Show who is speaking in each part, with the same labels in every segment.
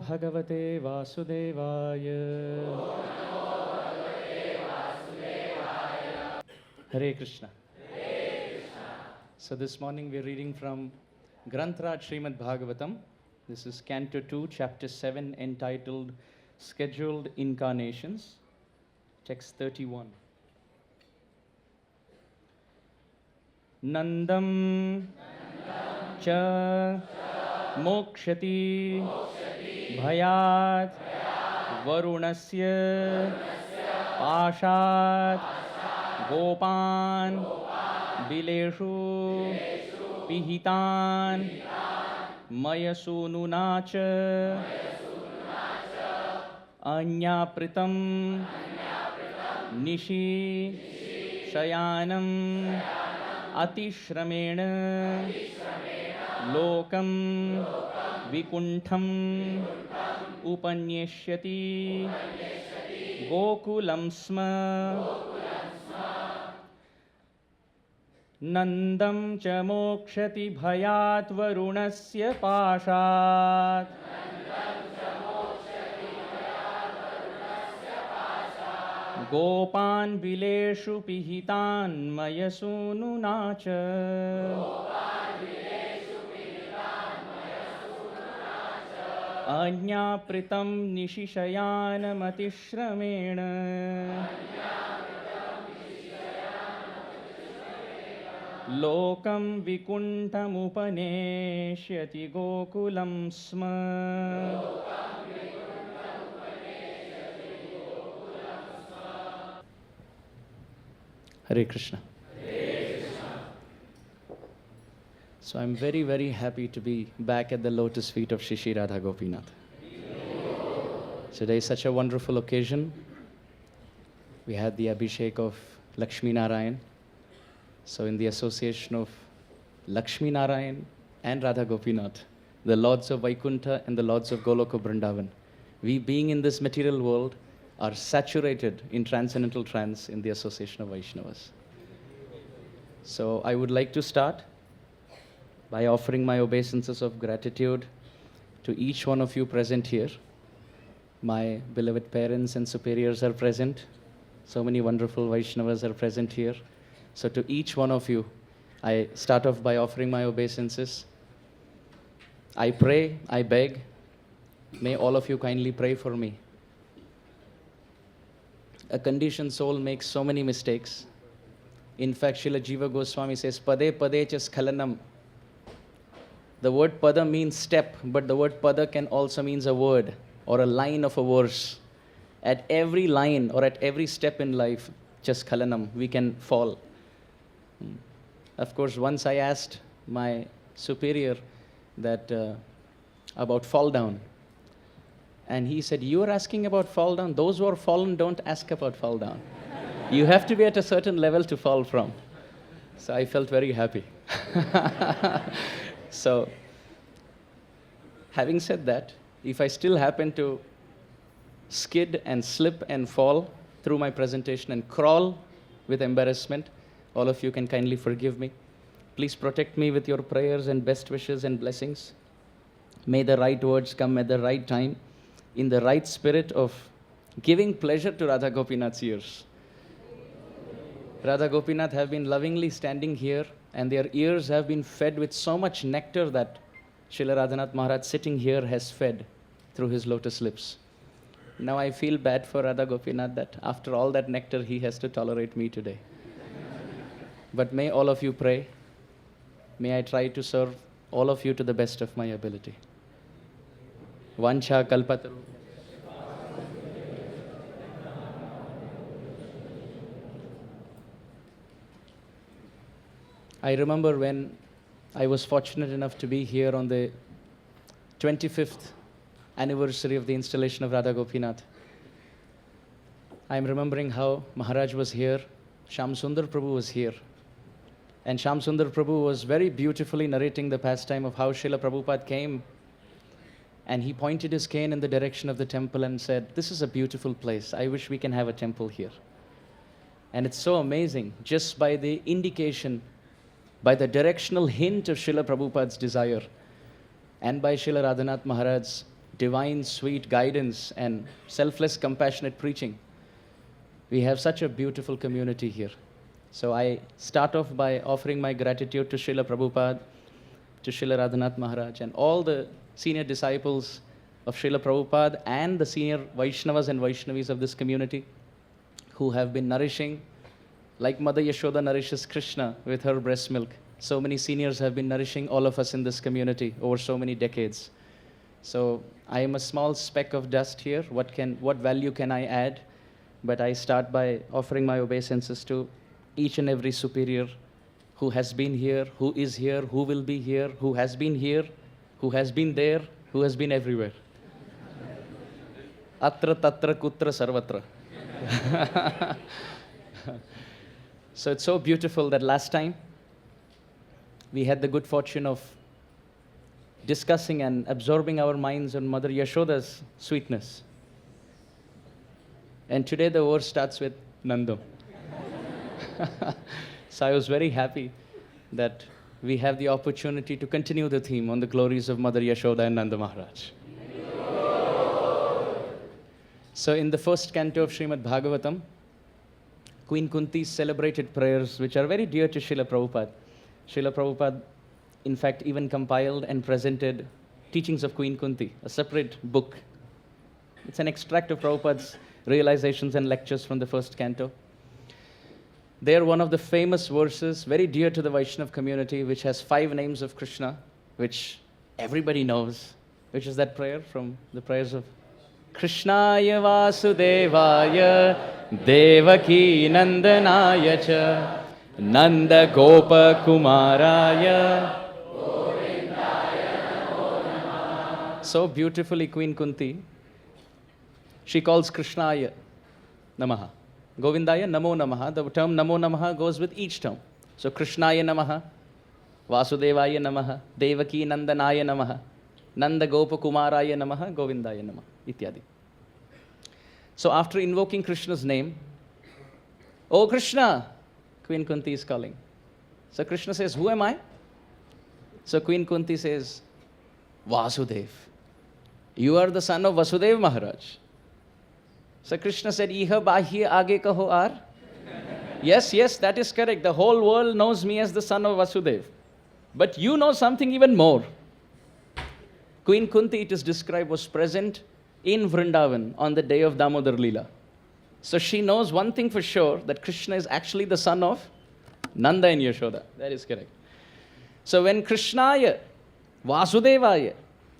Speaker 1: Bhagavate Vasudevaya. Hare Krishna. So this morning we are reading from Granth-Raj Srimad Bhagavatam. This is Canto 2, Chapter 7, entitled Scheduled Incarnations, text 31. Nandam cha mokshati bhayat varunasya pashat gopan bileshu pihitan mayasununa cha anyapritam nishi shayanam atishramena lokam vikuntham upanyeshyati gokulam sma nandam cha mokshati bhayat varunasya pashat gopan bileshu pihitan mayasununa cha anyapritam nishishayanam atishramena lokam vikuntham upaneshyati gokulam sma. Hare Krishna. So I'm very, very happy to be back at the lotus feet of Shri Radha Gopinath. Today is such a wonderful occasion. We had the Abhishek of Lakshmi Narayan. So in the association of Lakshmi Narayan and Radha Gopinath, the lords of Vaikuntha and the lords of Goloka Vrindavan, we being in this material world are saturated in transcendental trance in the association of Vaishnavas. So I would like to start by offering my obeisances of gratitude to each one of you present here. My beloved parents and superiors are present. So many wonderful Vaishnavas are present here. So to each one of you, I start off by offering my obeisances. I pray, I beg, may all of you kindly pray for me. A conditioned soul makes so many mistakes. In fact, Srila Jiva Goswami says, Pade pade cha skhalanam. The word pada means step, but the word pada can also mean a word or a line of a verse. At every line or at every step in life, just skhalanam, we can fall. Of course, once I asked my superior that about fall down. And he said, you are asking about fall down? Those who are fallen don't ask about fall down. You have to be at a certain level to fall from. So I felt very happy. So, having said that, if I still happen to skid and slip and fall through my presentation and crawl with embarrassment, all of you can kindly forgive me. Please protect me with your prayers and best wishes and blessings. May the right words come at the right time, in the right spirit of giving pleasure to Radha Gopinath's ears. Radha Gopinath have been lovingly standing here, and their ears have been fed with so much nectar that Srila Radhanath Maharaj sitting here has fed through his lotus lips. Now I feel bad for Radha Gopinath that after all that nectar he has to tolerate me today. But may all of you pray. May I try to serve all of you to the best of my ability. Vancha kalpataru. I remember when I was fortunate enough to be here on the 25th anniversary of the installation of Radha Gopinath. I'm remembering how Maharaj was here, Shyam Sundar Prabhu was here. And Shyam Sundar Prabhu was very beautifully narrating the pastime of how Srila Prabhupada came. And he pointed his cane in the direction of the temple and said, this is a beautiful place. I wish we can have a temple here. And it's so amazing, just by the indication, by the directional hint of Srila Prabhupada's desire, and by Srila Radhanath Maharaj's divine, sweet guidance and selfless, compassionate preaching. We have such a beautiful community here. So I start off by offering my gratitude to Srila Prabhupada, to Srila Radhanath Maharaj, and all the senior disciples of Srila Prabhupada and the senior Vaishnavas and Vaishnavis of this community who have been nourishing, like Mother Yashoda nourishes Krishna with her breast milk. So many seniors have been nourishing all of us in this community over so many decades. So I am a small speck of dust here. What value can I add? But I start by offering my obeisances to each and every superior who has been here, who is here, who will be here, who has been here, who has been there, who has been everywhere. Atra, tatra, kutra, sarvatra. So it's so beautiful that last time we had the good fortune of discussing and absorbing our minds on Mother Yashoda's sweetness. And today the verse starts with Nandam. So I was very happy that we have the opportunity to continue the theme on the glories of Mother Yashoda and Nanda Maharaj. So in the first canto of Srimad Bhagavatam, Queen Kunti celebrated prayers which are very dear to Srila Prabhupada. Srila Prabhupada, in fact, even compiled and presented Teachings of Queen Kunti, a separate book. It's an extract of Prabhupada's realizations and lectures from the first canto. There, one of the famous verses, very dear to the Vaishnava community, which has 5 names of Krishna, which everybody knows, which is that prayer from the prayers of Krishnaya Vasudevaya Devaki Nandanaya Cha Nanda Gopa Kumaraya. So beautifully, Queen Kunti, she calls Krishnaya Namaha. Govindaya Namo Namaha. The term Namo Namaha goes with each term. So Krishnaya Namaha, Vasudevaya Namaha, Devaki Nandanaya Namaha, Nanda Gopa Kumaraya Namaha, Govindaya Namaha, ityadi. So after invoking Krishna's name, "Oh Krishna," Queen Kunti is calling. So Krishna says, "Who am I?" So Queen Kunti says, "Vasudev. You are the son of Vasudev Maharaj." So Krishna said, "Iha bahya age kaho ar." Yes, that is correct. The whole world knows me as the son of Vasudev. But you know something even more. Queen Kunti, it is described, was present in Vrindavan on the day of Damodar Leela. So she knows one thing for sure, that Krishna is actually the son of Nanda and Yashoda. That is correct. So when Krishnaya, Vasudevaya,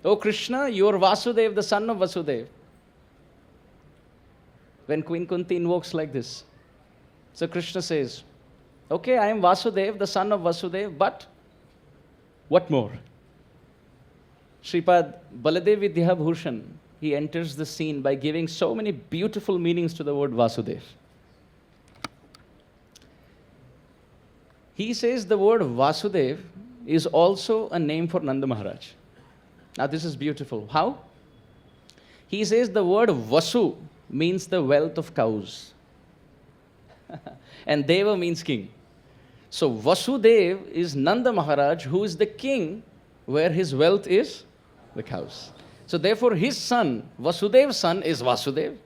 Speaker 1: "Oh Krishna, you are Vasudev, the son of Vasudev." When Queen Kunti invokes like this, so Krishna says, "Okay, I am Vasudev, the son of Vasudev, but what more?" Sripad Baladev Vidyabhushan, he enters the scene by giving so many beautiful meanings to the word Vasudev. He says the word Vasudev is also a name for Nanda Maharaj. Now this is beautiful. How? He says the word Vasu means the wealth of cows. And Deva means king. So Vasudev is Nanda Maharaj, who is the king where his wealth is the cows. So therefore his son, Vasudev's son, is Vasudev.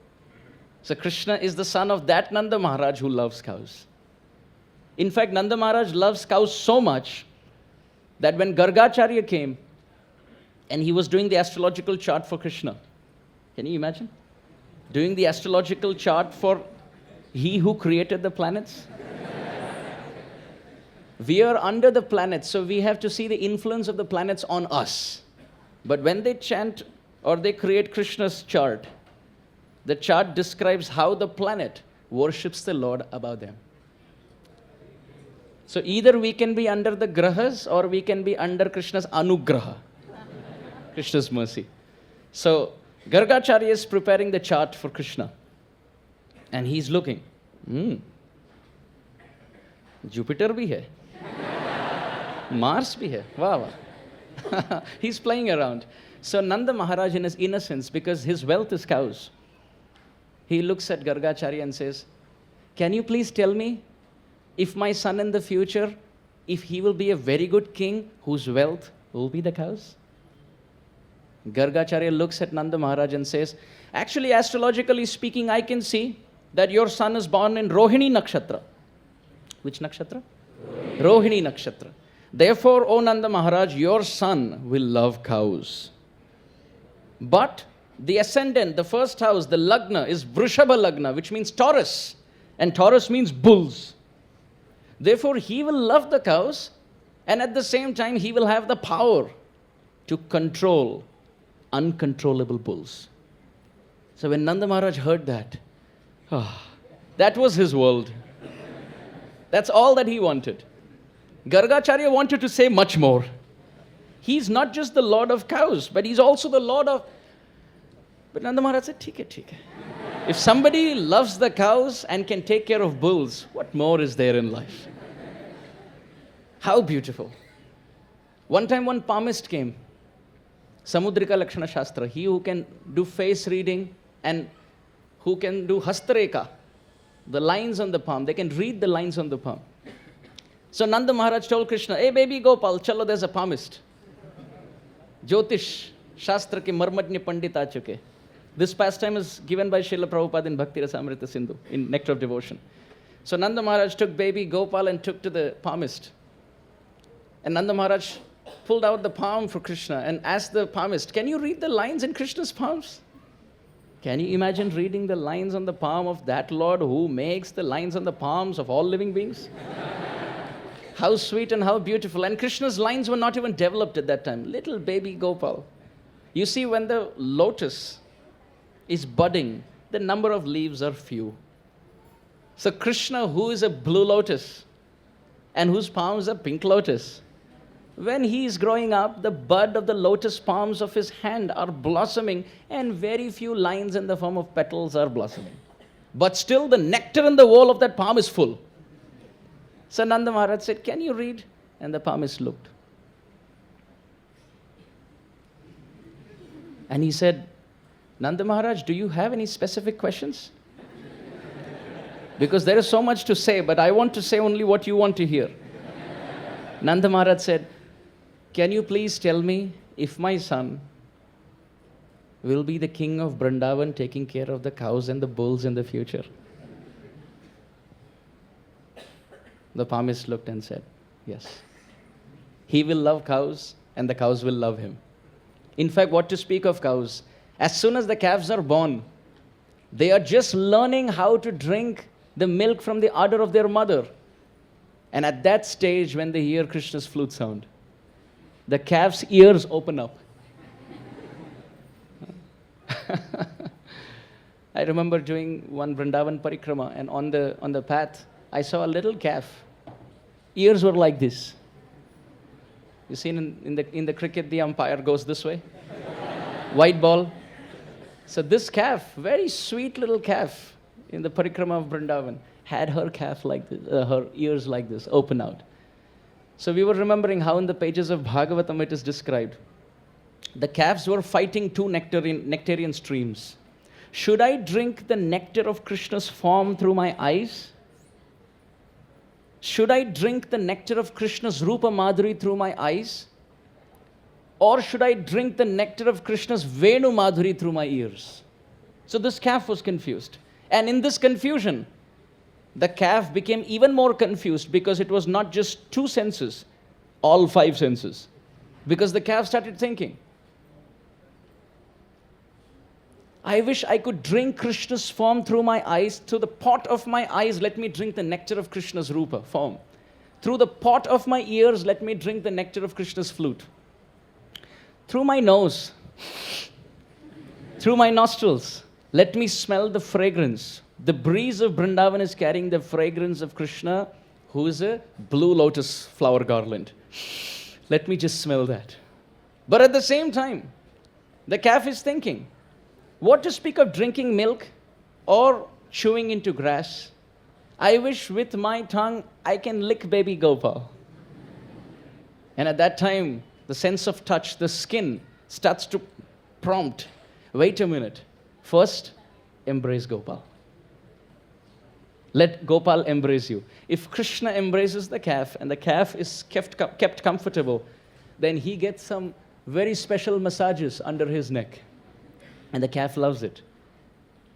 Speaker 1: So Krishna is the son of that Nanda Maharaj who loves cows. In fact, Nanda Maharaj loves cows so much that when Gargacharya came and he was doing the astrological chart for Krishna, can you imagine? Doing the astrological chart for he who created the planets? We are under the planets, so we have to see the influence of the planets on us. But when they chant or they create Krishna's chart, the chart describes how the planet worships the Lord above them. So either we can be under the grahas or we can be under Krishna's anugraha, Krishna's mercy. So Gargacharya is preparing the chart for Krishna. And he's looking. Jupiter bhi hai. Mars bhi hai. Wow. He's playing around. So Nanda Maharaj, in his innocence, because his wealth is cows, he looks at Gargacharya and says, "Can you please tell me if my son in the future, if he will be a very good king whose wealth will be the cows?" Gargacharya looks at Nanda Maharaj and says, actually, astrologically speaking, I can see that your son is born in Rohini Nakshatra. Which Nakshatra? Rohini Nakshatra. Therefore, O Nanda Maharaj, your son will love cows. But the ascendant, the first house, the Lagna, is Vrishaba Lagna, which means Taurus. And Taurus means bulls. Therefore, he will love the cows, and at the same time, he will have the power to control uncontrollable bulls. So when Nanda Maharaj heard that, that was his world. That's all that he wanted. Gargacharya wanted to say much more. He's not just the lord of cows, but he's also the lord of... But Nanda Maharaj said, "Theek hai. If somebody loves the cows and can take care of bulls, what more is there in life?" How beautiful. One time one palmist came, Samudrika Lakshana Shastra, he who can do face reading and who can do Hastareka, the lines on the palm, they can read the lines on the palm. So Nanda Maharaj told Krishna, "Hey baby Gopal, chalo, there's a palmist. Jyotish, Shastra ke marmajne pandit aa chuke." This pastime is given by Srila Prabhupada in Bhakti Rasamrita Sindhu, in Nectar of Devotion. So Nanda Maharaj took baby Gopal and took to the palmist. And Nanda Maharaj pulled out the palm for Krishna and asked the palmist, "Can you read the lines in Krishna's palms?" Can you imagine reading the lines on the palm of that Lord who makes the lines on the palms of all living beings? How sweet and how beautiful. And Krishna's lines were not even developed at that time. Little baby Gopal. You see, when the lotus is budding, the number of leaves are few. So Krishna, who is a blue lotus and whose palms are pink lotus, when he is growing up, the bud of the lotus palms of his hand are blossoming and very few lines in the form of petals are blossoming. But still the nectar in the wall of that palm is full. So Nanda Maharaj said, "Can you read?" And the palmist looked. And he said, "Nanda Maharaj, do you have any specific questions? Because there is so much to say, but I want to say only what you want to hear." Nanda Maharaj said, "Can you please tell me if my son will be the king of Vrindavan taking care of the cows and the bulls in the future?" The palmist looked and said, "Yes. He will love cows and the cows will love him." In fact, what to speak of cows? As soon as the calves are born, they are just learning how to drink the milk from the udder of their mother. And at that stage, when they hear Krishna's flute sound, the calf's ears open up. I remember doing one Vrindavan parikrama, and on the path, I saw a little calf. Ears were like this. You see, in the cricket, the umpire goes this way. White ball. So this calf, very sweet little calf in the parikrama of Vrindavan, had her calf like this, her ears like this, open out. So we were remembering how in the pages of Bhagavatam it is described. The calves were fighting two nectarian streams. Should I drink the nectar of Krishna's form through my eyes? Should I drink the nectar of Krishna's Rupa Madhuri through my eyes? Or should I drink the nectar of Krishna's Venu Madhuri through my ears? So this calf was confused. And in this confusion, the calf became even more confused because it was not just two senses, all five senses. Because the calf started thinking, I wish I could drink Krishna's form through my eyes. Through the pot of my eyes, let me drink the nectar of Krishna's Rupa form. Through the pot of my ears, let me drink the nectar of Krishna's flute. Through my nose, through my nostrils, let me smell the fragrance. The breeze of Vrindavan is carrying the fragrance of Krishna, who is a blue lotus flower garland. Let me just smell that. But at the same time, the calf is thinking, what to speak of drinking milk or chewing into grass? I wish with my tongue I can lick baby Gopal. And at that time, the sense of touch, the skin, starts to prompt, wait a minute. First, embrace Gopal. Let Gopal embrace you. If Krishna embraces the calf and the calf is kept comfortable, then he gets some very special massages under his neck. And the calf loves it.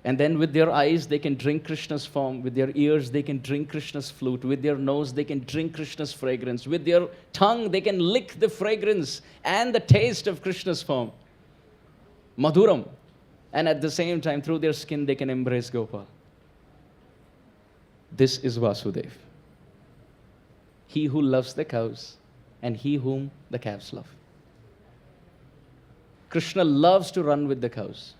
Speaker 1: And then with their eyes, they can drink Krishna's form. With their ears, they can drink Krishna's flute. With their nose, they can drink Krishna's fragrance. With their tongue, they can lick the fragrance and the taste of Krishna's form. Madhuram. And at the same time, through their skin, they can embrace Gopal. This is Vasudev. He who loves the cows and he whom the calves love. Krishna loves to run with the cows.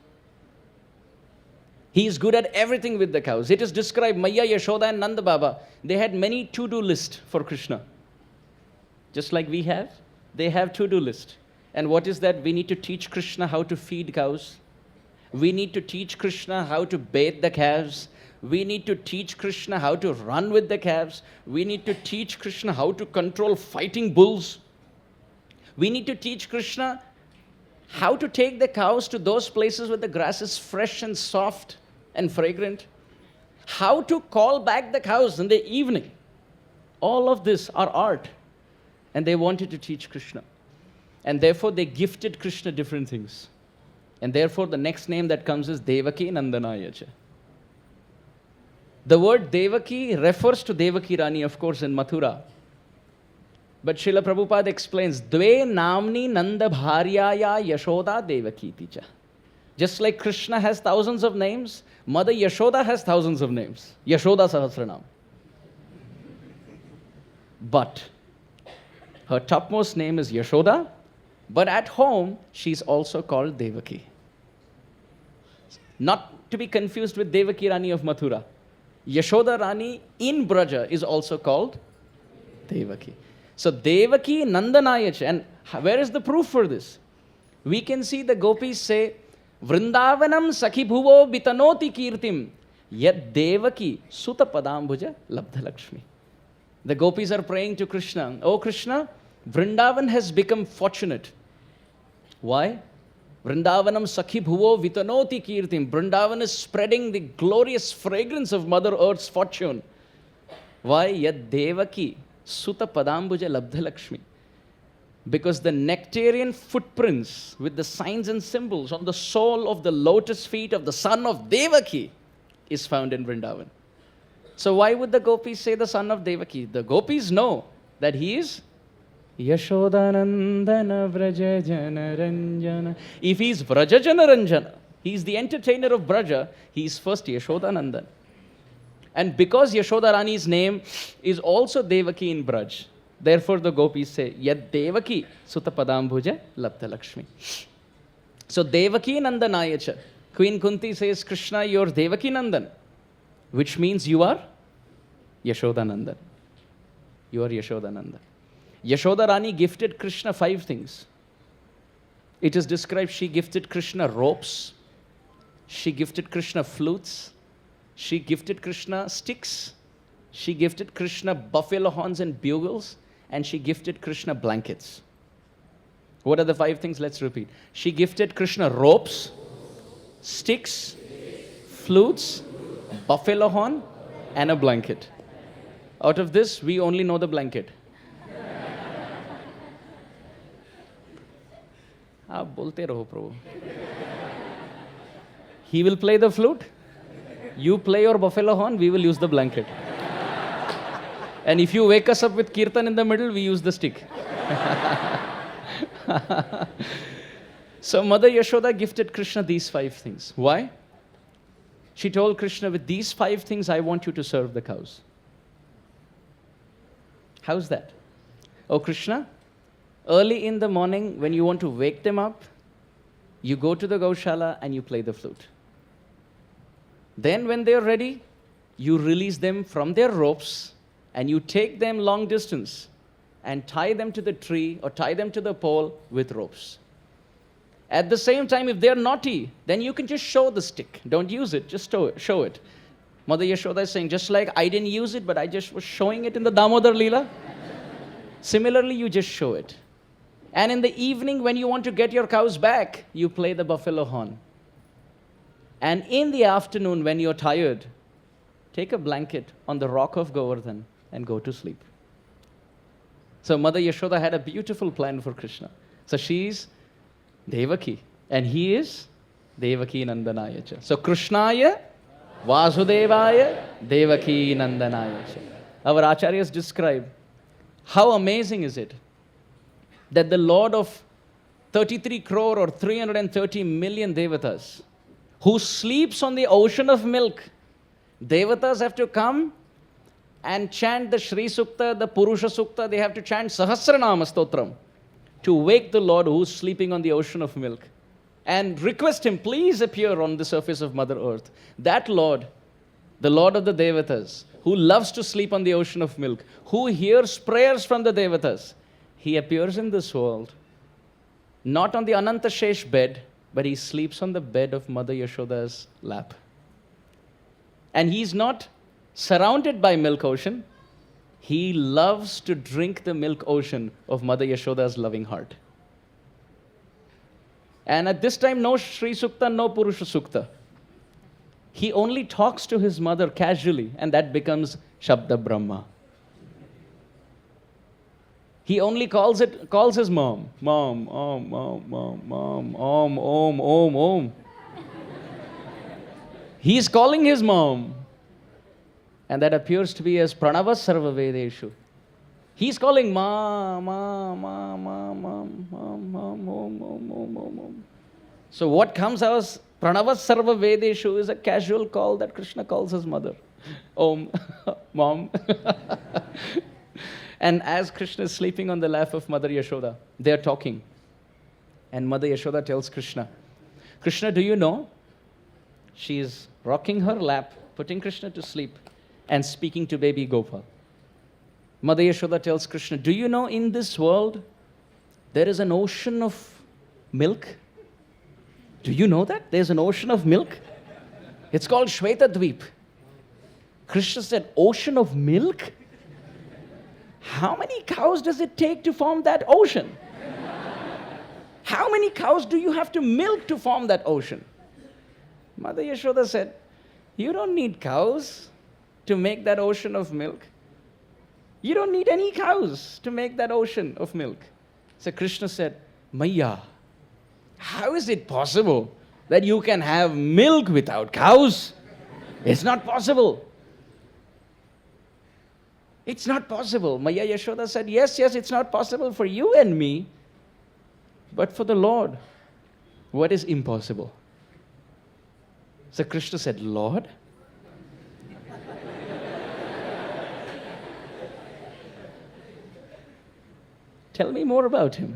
Speaker 1: He is good at everything with the cows. It is described, Maya, Yashoda and Nanda Baba, they had many to-do lists for Krishna. Just like we have, they have to-do list. And what is that? We need to teach Krishna how to feed cows. We need to teach Krishna how to bathe the calves. We need to teach Krishna how to run with the calves. We need to teach Krishna how to control fighting bulls. We need to teach Krishna how to take the cows to those places where the grass is fresh and soft and fragrant. How to call back the cows in the evening. All of this are art. And they wanted to teach Krishna. And therefore they gifted Krishna different things. And therefore the next name that comes is Devaki Nandanayacha. The word Devaki refers to Devaki Rani, of course, in Mathura. But Srila Prabhupada explains, Dve namni nanda bharyaya yashoda devaki ticha. Just like Krishna has thousands of names, Mother Yashoda has thousands of names. Yashoda Sahasranam. But her topmost name is Yashoda, but at home, she's also called Devaki. Not to be confused with Devaki Rani of Mathura. Yashoda Rani in Braja is also called Devaki. So Devaki Nandanayach. And where is the proof for this? We can see the gopis say, Vrindavanam sakhi bhuvo bitanoti kirtim yad Devaki suta padambuja labdha Lakshmi. The gopis are praying to Krishna, Oh Krishna, Vrindavan has become fortunate. Why? Vrindavanam sakhi bhuvo vitanoti kirtim. Vrindavan is spreading the glorious fragrance of Mother Earth's fortune. Why? Yad Devaki Sutta Padambuja Labdha Lakshmi. Because the nectarian footprints with the signs and symbols on the sole of the lotus feet of the son of Devaki is found in Vrindavan. So why would the gopis say the son of Devaki? The gopis know that he is Yashodanandana Vrajajana Ranjana. If he is Vrajajana Ranjana, he is the entertainer of Braja, he is first Yashodanandan. And because Yashoda Rani's name is also Devaki in Braj, therefore the gopis say, Yad Devaki Sutta Padambuja Labdha Lakshmi. So Devaki Nandanayacha. Queen Kunti says, Krishna, you're Devaki Nandan, which means you are Yashoda Nandan. You are Yashoda Nandan. Yashoda Rani gifted Krishna 5 things. It is described she gifted Krishna ropes, she gifted Krishna flutes, she gifted Krishna sticks, she gifted Krishna buffalo horns and bugles, and she gifted Krishna blankets. What are the 5 things? Let's repeat. She gifted Krishna ropes, sticks, flutes, buffalo horn, and a blanket. Out of this, we only know the blanket. आप बोलते रहो प्रभु. He will play the flute, you play your buffalo horn, we will use the blanket. And if you wake us up with kirtan in the middle, we use the stick. So Mother Yashoda gifted Krishna these 5 things. Why? She told Krishna, with these 5 things, I want you to serve the cows. How's that? Oh Krishna, early in the morning, when you want to wake them up, you go to the Gaushala and you play the flute. Then when they're ready, you release them from their ropes and you take them long distance and tie them to the tree or tie them to the pole with ropes. At the same time, if they're naughty, then you can just show the stick. Don't use it, just show it. Mother Yashoda is saying, just like I didn't use it, but I just was showing it in the Damodar Leela. Similarly, you just show it. And in the evening, when you want to get your cows back, you play the buffalo horn. And in the afternoon, when you're tired, take a blanket on the rock of Govardhan and go to sleep. So Mother Yashoda had a beautiful plan for Krishna. So she's Devaki. And he is Devaki Nandanaya cha. So Krishnaya, Vasudevaya, Devaki Nandanaya cha. Our acharyas describe how amazing is it that the Lord of 33 crore or 330 million devatas who sleeps on the ocean of milk, devatas have to come and chant the Shri Sukta, the Purusha Sukta, they have to chant Sahasranama Stotram to wake the Lord who's sleeping on the ocean of milk and request him, please appear on the surface of Mother Earth. That Lord, the Lord of the Devatas, who loves to sleep on the ocean of milk, who hears prayers from the Devatas, he appears in this world, not on the Anantashesh bed, but he sleeps on the bed of Mother Yashoda's lap. And he's not surrounded by milk ocean. He loves to drink the milk ocean of Mother Yashoda's loving heart. And at this time, no Shri Sukta, no Purusha Sukta. He only talks to his mother casually, and that becomes Shabda Brahma. He only calls his mom. Mom, om, om. He's calling his mom. And that appears to be as Pranava Sarva Vedeshu. He's calling ma, So what comes as Pranava Sarva Vedeshu is a casual call that Krishna calls his mother. Om, mom. And as Krishna is sleeping on the lap of Mother Yashoda, they are talking. And Mother Yashoda tells Krishna, Krishna, do you know? She is rocking her lap, putting Krishna to sleep, and speaking to baby Gopal. Mother Yashoda tells Krishna, do you know in this world, there is an ocean of milk? Do you know that? There's an ocean of milk. It's called Shweta Dweep. Krishna said, ocean of milk? How many cows does it take to form that ocean? How many cows do you have to milk to form that ocean? Mother Yashoda said, you don't need cows to make that ocean of milk. You don't need any cows to make that ocean of milk. So Krishna said, Maya, how is it possible that you can have milk without cows? It's not possible. It's not possible. Maya Yashoda said, yes, it's not possible for you and me, but for the Lord, what is impossible? So Krishna said, Lord? Tell me more about him.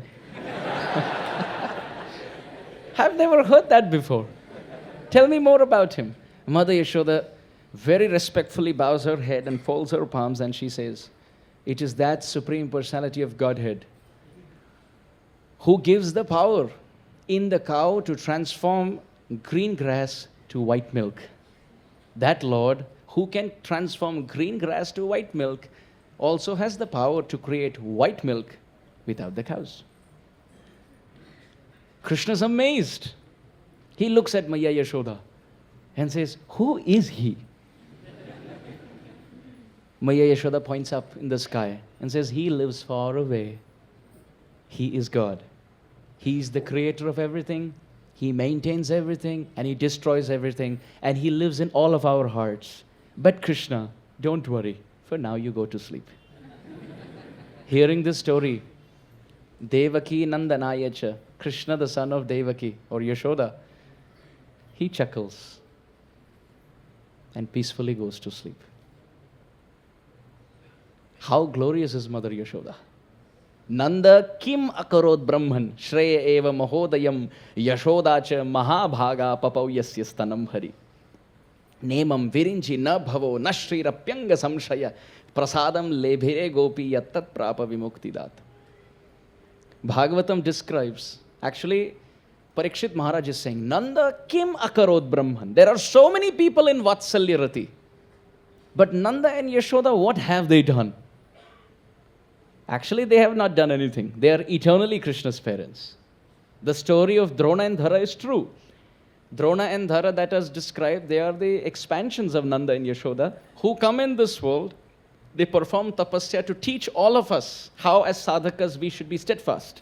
Speaker 1: I've never heard that before. Tell me more about him. Mother Yashoda very respectfully bows her head and folds her palms and she says, it is that Supreme Personality of Godhead who gives the power in the cow to transform green grass to white milk. That Lord who can transform green grass to white milk also has the power to create white milk without the cows. Krishna's amazed. He looks at Maya Yashoda and says, who is he? Maya Yashoda points up in the sky and says, he lives far away. He is God. He is the creator of everything. He maintains everything and he destroys everything. And he lives in all of our hearts. But Krishna, don't worry. For now you go to sleep. Hearing this story, Devaki Nandanayacha, Krishna the son of Devaki or Yashoda, he chuckles and peacefully goes to sleep. How glorious is Mother Yashoda. Nanda kim akarod brahman shreya eva mahodayam yashodacha mahabhaga papauvyasya stanam hari. Nemam virinchi na bhavo na shrirapyanga samshaya prasadam lebhire gopi yattat prapa vimuktidat. Bhagavatam describes, actually Parikshit Maharaj is saying, Nanda kim akarod brahman. There are so many people in Vatsalya Rati. But Nanda and Yashoda, what have they done? Actually, they have not done anything. They are eternally Krishna's parents. The story of Drona and Dhara is true. Drona and Dhara that is described, they are the expansions of Nanda and Yashoda who come in this world. They perform tapasya to teach all of us how as sadhakas we should be steadfast.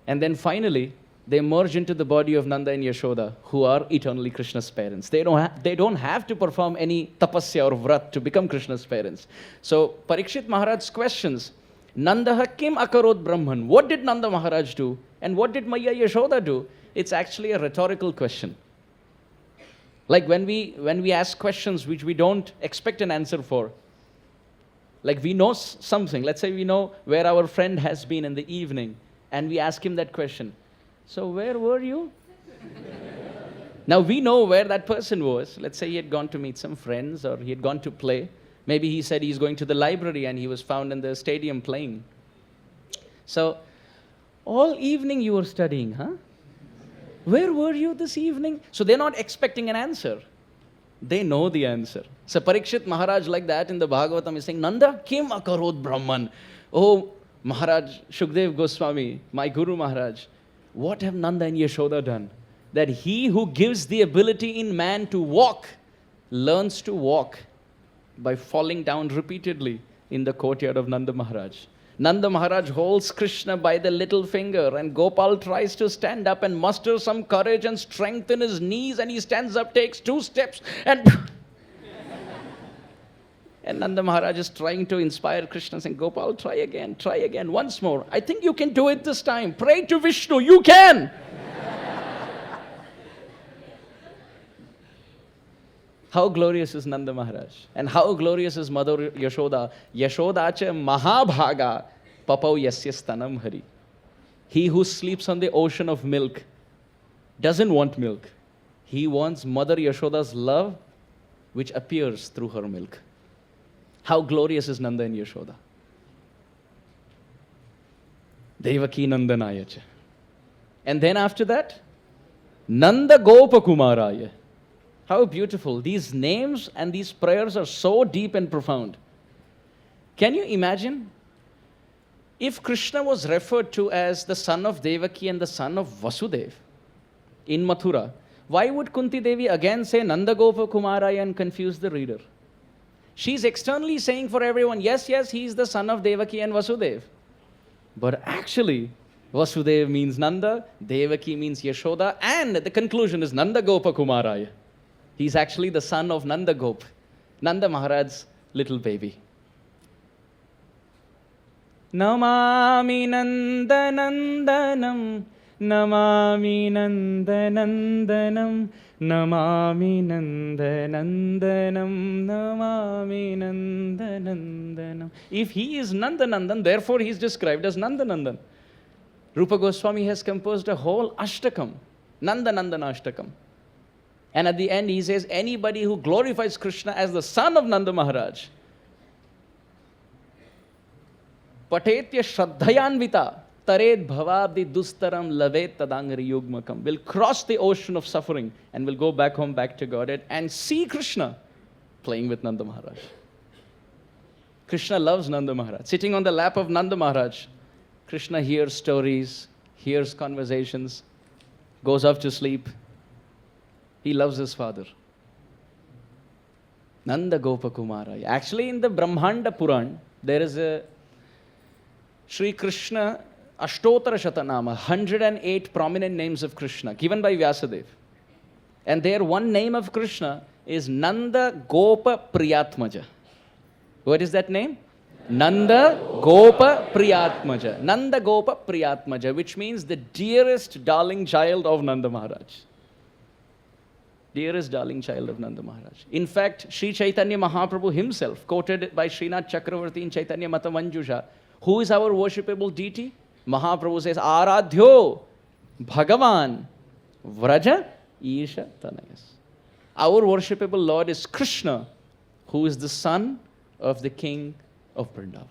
Speaker 1: And then finally, they merge into the body of Nanda and Yashoda, who are eternally Krishna's parents. They don't have to perform any tapasya or vrat to become Krishna's parents. So Parikshit Maharaj questions, Nandaha kim akarod Brahman? What did Nanda Maharaj do? And what did Maya Yashoda do? It's actually a rhetorical question. Like when we ask questions which we don't expect an answer for, like we know something, let's say we know where our friend has been in the evening, and we ask him that question, so where were you? Now we know where that person was. Let's say he had gone to meet some friends, or he had gone to play. Maybe he said he's going to the library and he was found in the stadium playing. So, all evening you were studying, huh? Where were you this evening? So they're not expecting an answer. They know the answer. So Parikshit Maharaj, like that in the Bhagavatam, is saying, Nanda kim akarod Brahman? Oh, Maharaj Shukdev Goswami, my Guru Maharaj, what have Nanda and Yashoda done? That he who gives the ability in man to walk, learns to walk by falling down repeatedly in the courtyard of Nanda Maharaj. Nanda Maharaj holds Krishna by the little finger, and Gopal tries to stand up and muster some courage and strength in his knees, and he stands up, takes 2 steps, and and Nanda Maharaj is trying to inspire Krishna, saying, Gopal, try again, once more. I think you can do it this time. Pray to Vishnu, you can. How glorious is Nanda Maharaj? And how glorious is Mother Yashoda? Yashodacha Mahabhaga Papau Yasya Stanam Hari. He who sleeps on the ocean of milk doesn't want milk. He wants Mother Yashoda's love, which appears through her milk. How glorious is Nanda and Yashoda? Devaki Nandanayacha. And then after that, Nanda Gopa Kumaraya. How beautiful. These names and these prayers are so deep and profound. Can you imagine if Krishna was referred to as the son of Devaki and the son of Vasudeva in Mathura? Why would Kunti Devi again say Nanda Gopa Kumaraya and confuse the reader? She's externally saying for everyone, yes, he's the son of Devaki and Vasudeva. But actually, Vasudeva means Nanda, Devaki means Yashoda, and the conclusion is Nanda Gopa Kumaraya. He's actually the son of Nanda Gop, Nanda Maharaj's little baby. Namami Nanda Nandanam, Namami Nanda Nandanam, Namami Nanda Nandanam, Namami Nanda Nandanam. If he is Nanda Nandan, therefore he is described as Nanda Nandan. Rupa Goswami has composed a whole Ashtakam, Nanda Nandana Ashtakam. And at the end he says, anybody who glorifies Krishna as the son of Nanda Maharaj, Patetya Shraddhayanvita, Tared Bhavabdi Dustaram Lavet Tadangari Yugmakam, will cross the ocean of suffering and will go back home, back to Godhead, and see Krishna playing with Nanda Maharaj. Krishna loves Nanda Maharaj. Sitting on the lap of Nanda Maharaj, Krishna hears stories, hears conversations, goes off to sleep. He loves his father. Nanda Gopa Kumara. Actually, in the Brahmanda Puran, there is a Sri Krishna Ashtotara Shatanama, 108 prominent names of Krishna, given by Vyasadeva. And there one name of Krishna is Nanda Gopa Priyatmaja. What is that name? Nanda Gopa Priyatmaja. Nanda Gopa Priyatmaja, which means the dearest darling child of Nanda Maharaj. Dearest darling child of Nanda Maharaj. In fact, Sri Chaitanya Mahaprabhu himself, quoted by Srinath Chakravarti in Chaitanya Matamanjusha, who is our worshipable deity? Mahaprabhu says, Aradhyo Bhagavan Vraja Isha Tanayas. Our worshipable Lord is Krishna, who is the son of the king of Vrindavan.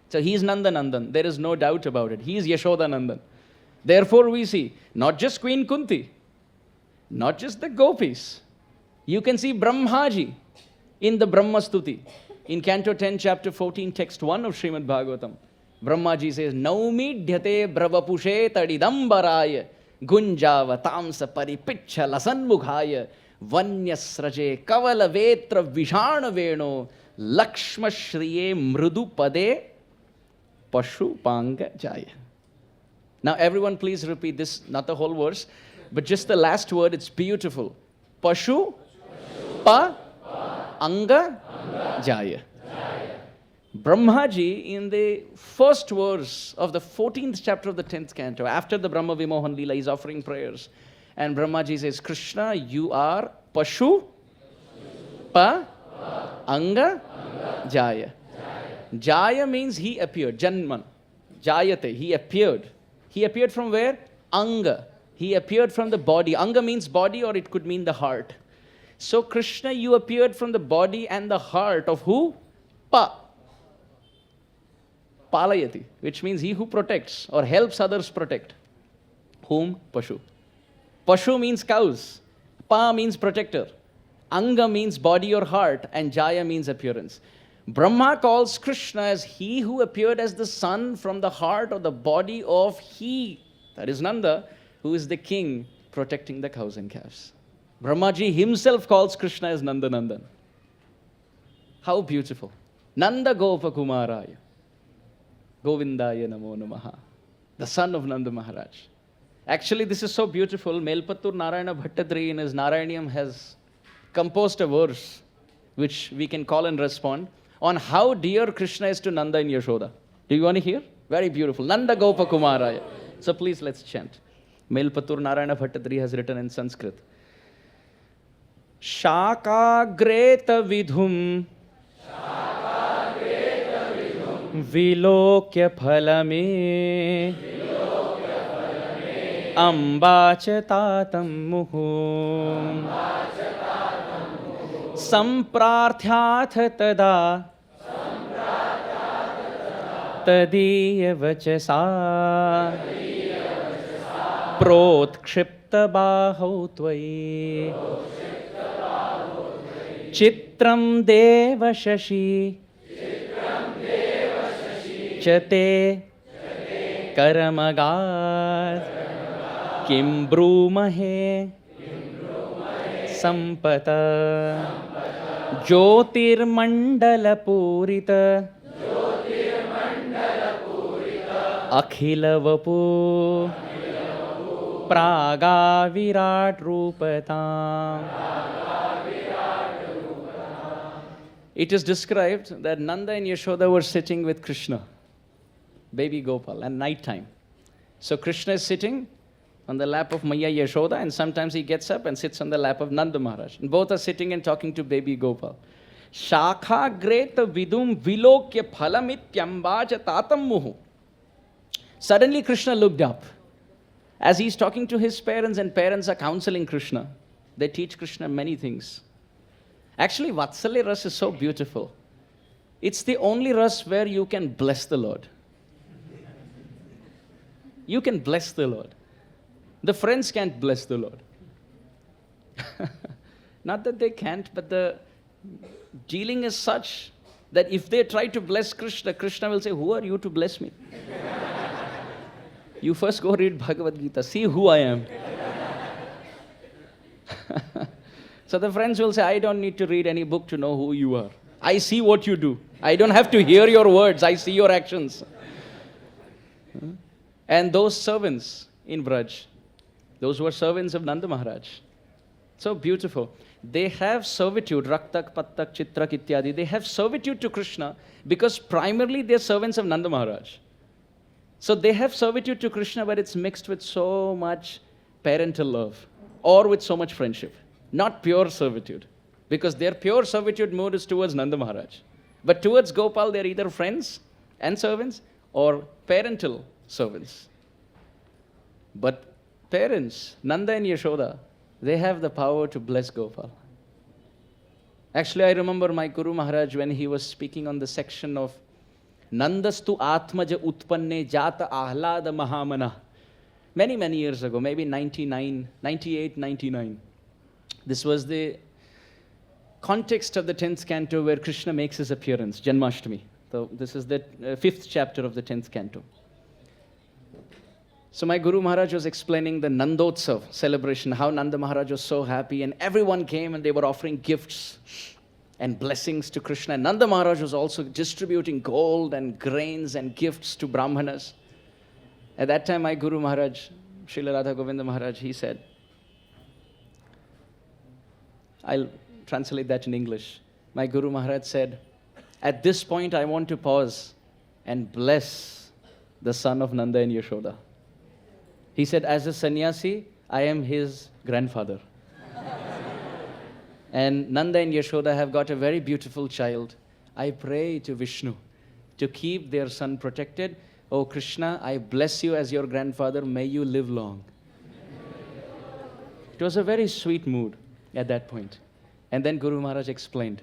Speaker 1: So he is Nanda Nandan. There is no doubt about it. He is Yashoda Nandan. Therefore we see, not just Queen Kunti, not just the gopis. You can see Brahmaji in the Brahma Stuti. In Canto 10, Chapter 14, Text 1 of Srimad Bhagavatam. Brahmaji says, Naumi dhyate bravapushe tadidambaraya gunjava tamsa paripicha lasanmukhaya vanyasraje kavala vetra vishana veno lakshma shriye mrudu pade pashu panga jaya. Now everyone please repeat this, not the whole verse, but just the last word. It's beautiful. Pashu, pa, anga, jaya. Brahmaji, in the first verse of the 14th chapter of the 10th canto, after the Brahma Vimohan Leela, he's offering prayers. And Brahmaji says, Krishna, you are Pashu, Pa, Anga, Jaya. Jaya means he appeared. Janman. Jayate. He appeared. He appeared from where? Anga. He appeared from the body. Anga means body, or it could mean the heart. So, Krishna, you appeared from the body and the heart of who? Pa. Palayati, which means he who protects or helps others protect. Whom? Pashu. Pashu means cows. Pa means protector. Anga means body or heart. And Jaya means appearance. Brahma calls Krishna as he who appeared as the son from the heart or the body of he, that is Nanda, who is the king protecting the cows and calves. Brahmaji himself calls Krishna as Nanda Nandan. How beautiful. Nanda Gopa Kumaraya. Govindaya Namo Namaha. The son of Nanda Maharaj. Actually, this is so beautiful. Melpattur Narayana Bhattadri in his Narayaniam has composed a verse which we can call and respond on how dear Krishna is to Nanda and Yashoda. Do you want to hear? Very beautiful. Nanda Gopa Kumaraya. So please let's chant. Melpattur Narayana Bhattadri has written in Sanskrit. Shakagreta vidhum विलोक्य फल में अम्बाच तातं मुहु संप्रार्थ्याथ तदा तदीय वचसा प्रोत्क्षिप्त बाहौ त्वयि चित्रं देव शशि चते करमगात् किं ब्रूमहे Sampat ज्योतिर्मण्डलपूरित अखिलवपु प्रागाविराट रूपताम्. It is described that Nanda and Yashoda were sitting with Krishna, baby Gopal, at night time. So Krishna is sitting on the lap of Maya Yashoda, and sometimes he gets up and sits on the lap of Nanda Maharaj. And both are sitting and talking to baby Gopal. Shakha greta vidum vilokya phalamityambaja tatam muhu. Suddenly Krishna looked up. As he's talking to his parents, and parents are counseling Krishna, they teach Krishna many things. Actually, Vatsalya Ras is so beautiful. It's the only ras where you can bless the Lord. You can bless the Lord. The friends can't bless the Lord. Not that they can't, but the dealing is such that if they try to bless Krishna, Krishna will say, who are you to bless me? You first go read Bhagavad Gita, see who I am. So the friends will say, I don't need to read any book to know who you are. I see what you do. I don't have to hear your words. I see your actions. And those servants in Braj, those were servants of Nanda Maharaj. So beautiful. They have servitude, Raktak, Pattak, Chitrak, Ityadi. They have servitude to Krishna because primarily they're servants of Nanda Maharaj. So they have servitude to Krishna, but it's mixed with so much parental love or with so much friendship. Not pure servitude, because their pure servitude mode is towards Nanda Maharaj. But towards Gopal, they're either friends and servants or parental servants. But parents, Nanda and Yashoda, they have the power to bless Gopal. Actually, I remember my Guru Maharaj when he was speaking on the section of Nandastu Atmaja Utpanne Jata Ahlada Mahamana. Many, many years ago, maybe 98, 99. This was the context of the 10th canto where Krishna makes his appearance, Janmashtami. So this is the 5th chapter of the 10th canto. So my Guru Maharaj was explaining the Nandotsav celebration, how Nanda Maharaj was so happy, and everyone came and they were offering gifts and blessings to Krishna. And Nanda Maharaj was also distributing gold and grains and gifts to Brahmanas. At that time, my Guru Maharaj, Srila Radha Govinda Maharaj, he said, I'll translate that in English. My Guru Maharaj said, at this point I want to pause and bless the son of Nanda and Yashoda. He said, as a sannyasi, I am his grandfather. And Nanda and Yashoda have got a very beautiful child. I pray to Vishnu to keep their son protected. Oh Krishna, I bless you as your grandfather. May you live long. It was a very sweet mood at that point. And then Guru Maharaj explained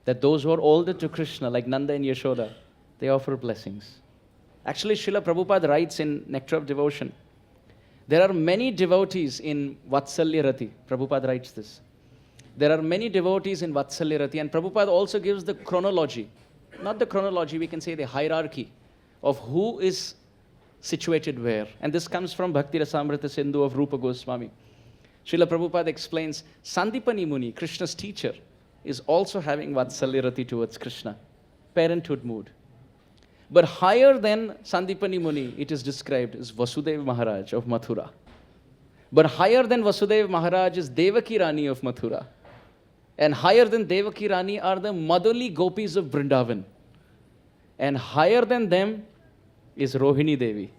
Speaker 1: that those who are older to Krishna, like Nanda and Yashoda, they offer blessings. Actually, Srila Prabhupada writes in Nectar of Devotion, there are many devotees in Vatsalya Rati. Prabhupada writes this. There are many devotees in Vatsalya Rati, and Prabhupada also gives the chronology. Not the chronology, we can say the hierarchy of who is situated where. And this comes from Bhakti Rasamrita Sindhu of Rupa Goswami. Srila Prabhupada explains, Sandipani Muni, Krishna's teacher, is also having Vatsalya Rati towards Krishna, parenthood mood. But higher than Sandipani Muni, it is described as Vasudeva Maharaj of Mathura. But higher than Vasudeva Maharaj is Devaki Rani of Mathura. And higher than Devaki Rani are the Madhuli Gopis of Vrindavan. And higher than them is Rohini Devi.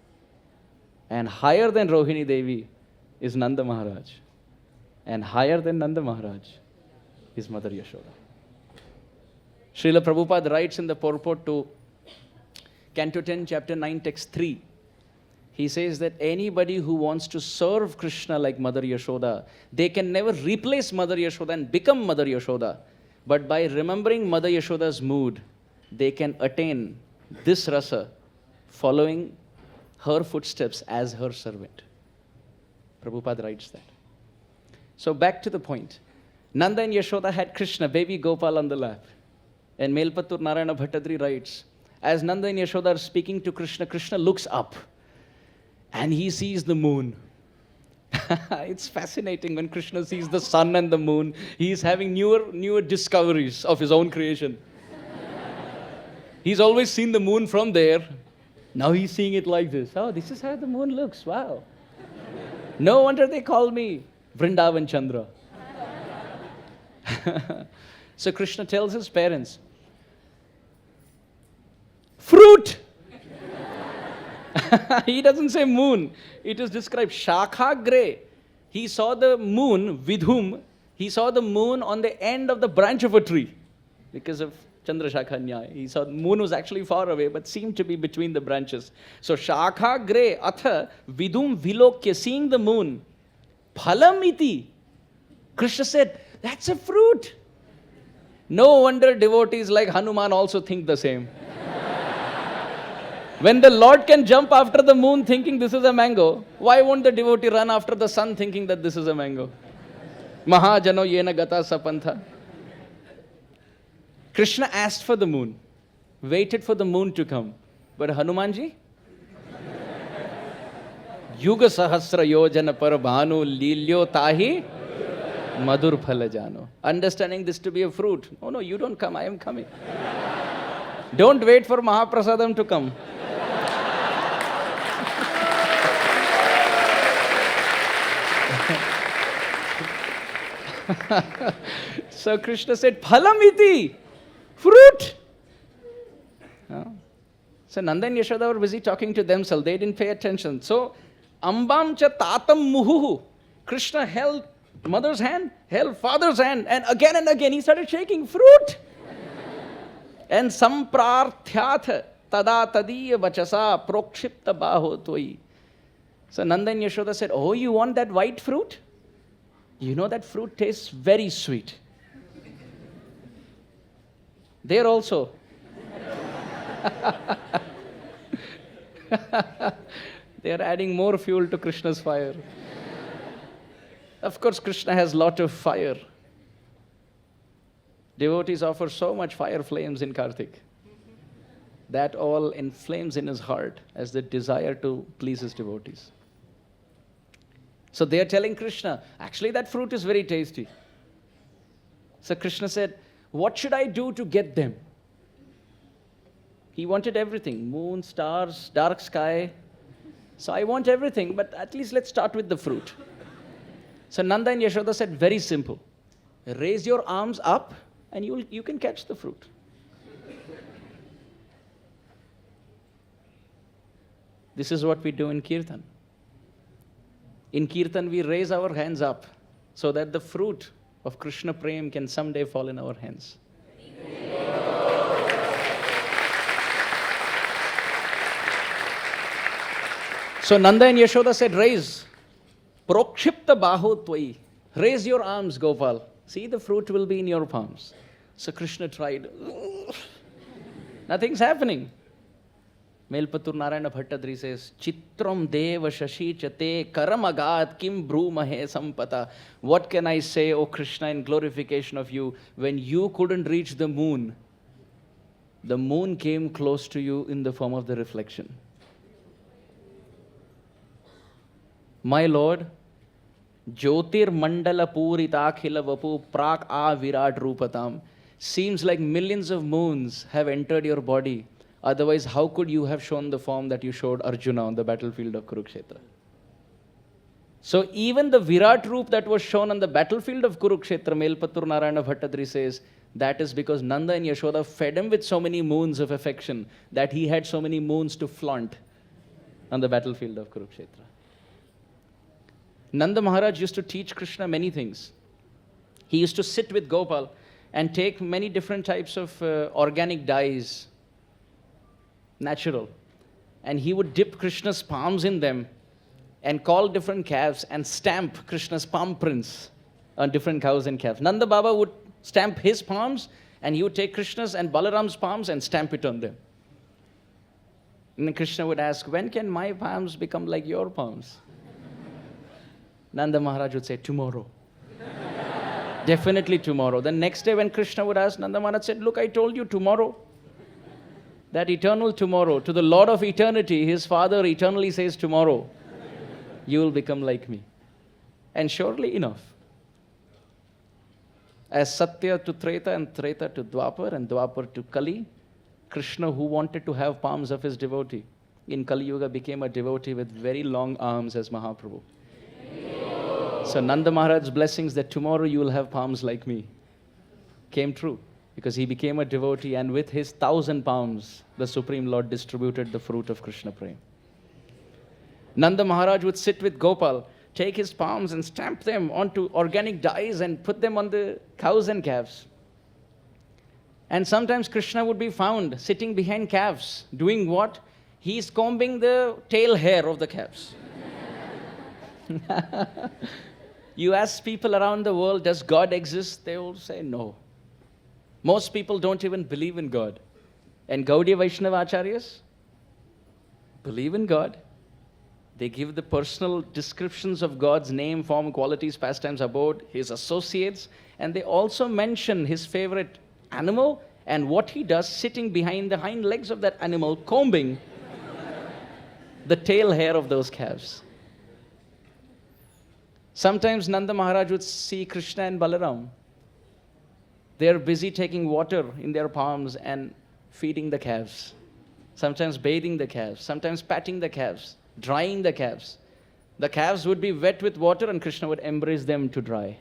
Speaker 1: And higher than Rohini Devi is Nanda Maharaj. And higher than Nanda Maharaj is Mother Yashoda. Srila Prabhupada writes in the purport to Canto 10, Chapter 9, Text 3. He says that anybody who wants to serve Krishna like Mother Yashoda, they can never replace Mother Yashoda and become Mother Yashoda. But by remembering Mother Yashoda's mood, they can attain this rasa, following her footsteps as her servant. Prabhupada writes that. So back to the point. Nanda and Yashoda had Krishna, baby Gopal, on the lap. And Melpattur Narayana Bhattadri writes, as Nanda and Yashoda are speaking to Krishna, Krishna looks up and he sees the moon. It's fascinating when Krishna sees the sun and the moon. He is having newer discoveries of his own creation. He's always seen the moon from there. Now he's seeing it like this. Oh, this is how the moon looks. Wow. No wonder they call me Vrindavan Chandra. So Krishna tells his parents, fruit! He doesn't say moon. It is described Shakha Gray. He saw the moon with whom? He saw the moon on the end of the branch of a tree because of Chandra Shakha Nyaya. He saw the moon was actually far away but seemed to be between the branches. So Shakha Gray, Atha Vidum Vilokya, seeing the moon. Phalamiti. Krishna said, that's a fruit. No wonder devotees like Hanuman also think the same. When the Lord can jump after the moon thinking this is a mango, why won't the devotee run after the sun thinking that this is a mango? Mahajano yena gata sapantha. Krishna asked for the moon, waited for the moon to come. But Hanumanji? Yuga sahasra yojana parabhanu lilyo tahi madur phala jano. Understanding this to be a fruit. Oh no, you don't come, I am coming. Don't wait for Mahaprasadam to come. So Krishna said, Phalamiti, fruit. So Nanda and Yashoda were busy talking to themselves. They didn't pay attention. So Ambam cha tatam muhuhu. Krishna held mother's hand, held father's hand, and again he started shaking fruit. And samprarthyatha tada tadiya vachasa prokshipta baho toi. So Nanda and Yashoda said, oh, you want that white fruit? You know that fruit tastes very sweet. There also. They are adding more fuel to Krishna's fire. Of course, Krishna has a lot of fire. Devotees offer so much fire flames in Kartik. That all inflames in his heart as the desire to please his devotees. So they are telling Krishna, actually that fruit is very tasty. So Krishna said, what should I do to get them? He wanted everything, moon, stars, dark sky. So I want everything, but at least let's start with the fruit. So Nanda and Yashoda said, very simple. Raise your arms up and you can catch the fruit. This is what we do in Kirtan. In Kirtan, we raise our hands up so that the fruit of Krishna Prem can someday fall in our hands. So Nanda and Yashoda said, raise. Prokshipta baho tvai. Raise your arms, Gopal. See, the fruit will be in your palms. So Krishna tried. Nothing's happening. Melpatur Narayana Bhattadri says, Chitram deva shashi chate karamagat kim brumahe sampata. What can I say, O Krishna, in glorification of you, when you couldn't reach the moon came close to you in the form of the reflection. My Lord, Jyotir Mandala Puritakhila Vapu Prak A Virat Rupatam. Seems like millions of moons have entered your body. Otherwise, how could you have shown the form that you showed Arjuna on the battlefield of Kurukshetra? So even the Virat Roop that was shown on the battlefield of Kurukshetra, Melpatur Narayana Bhattadri says, that is because Nanda and Yashoda fed him with so many moons of affection that he had so many moons to flaunt on the battlefield of Kurukshetra. Nanda Maharaj used to teach Krishna many things. He used to sit with Gopal and take many different types of organic dyes, natural. And he would dip Krishna's palms in them and call different calves and stamp Krishna's palm prints on different cows and calves. Nanda Baba would stamp his palms and he would take Krishna's and Balaram's palms and stamp it on them. And then Krishna would ask, when can my palms become like your palms? Nanda Maharaj would say, tomorrow. Definitely tomorrow. The next day when Krishna would ask, Nanda Maharaj said, look, I told you tomorrow. That eternal tomorrow. To the Lord of eternity, his Father eternally says tomorrow, you will become like me. And surely enough. As Satya to Treta and Treta to Dwapar and Dwapar to Kali, Krishna, who wanted to have palms of his devotee, in Kali Yuga became a devotee with very long arms as Mahaprabhu. So Nanda Maharaj's blessings that tomorrow you will have palms like me came true because he became a devotee and with his 1,000 palms, the Supreme Lord distributed the fruit of Krishna Prem. Nanda Maharaj would sit with Gopal, take his palms and stamp them onto organic dyes and put them on the cows and calves. And sometimes Krishna would be found sitting behind calves. Doing what? He's combing the tail hair of the calves. You ask people around the world, does God exist? They will say no. Most people don't even believe in God. And Gaudiya Vaishnava Acharyas believe in God. They give the personal descriptions of God's name, form, qualities, pastimes, abode, his associates, and they also mention his favorite animal and what he does sitting behind the hind legs of that animal, combing the tail hair of those calves. Sometimes Nanda Maharaj would see Krishna and Balaram. They are busy taking water in their palms and feeding the calves. Sometimes bathing the calves, sometimes patting the calves, drying the calves. The calves would be wet with water and Krishna would embrace them to dry,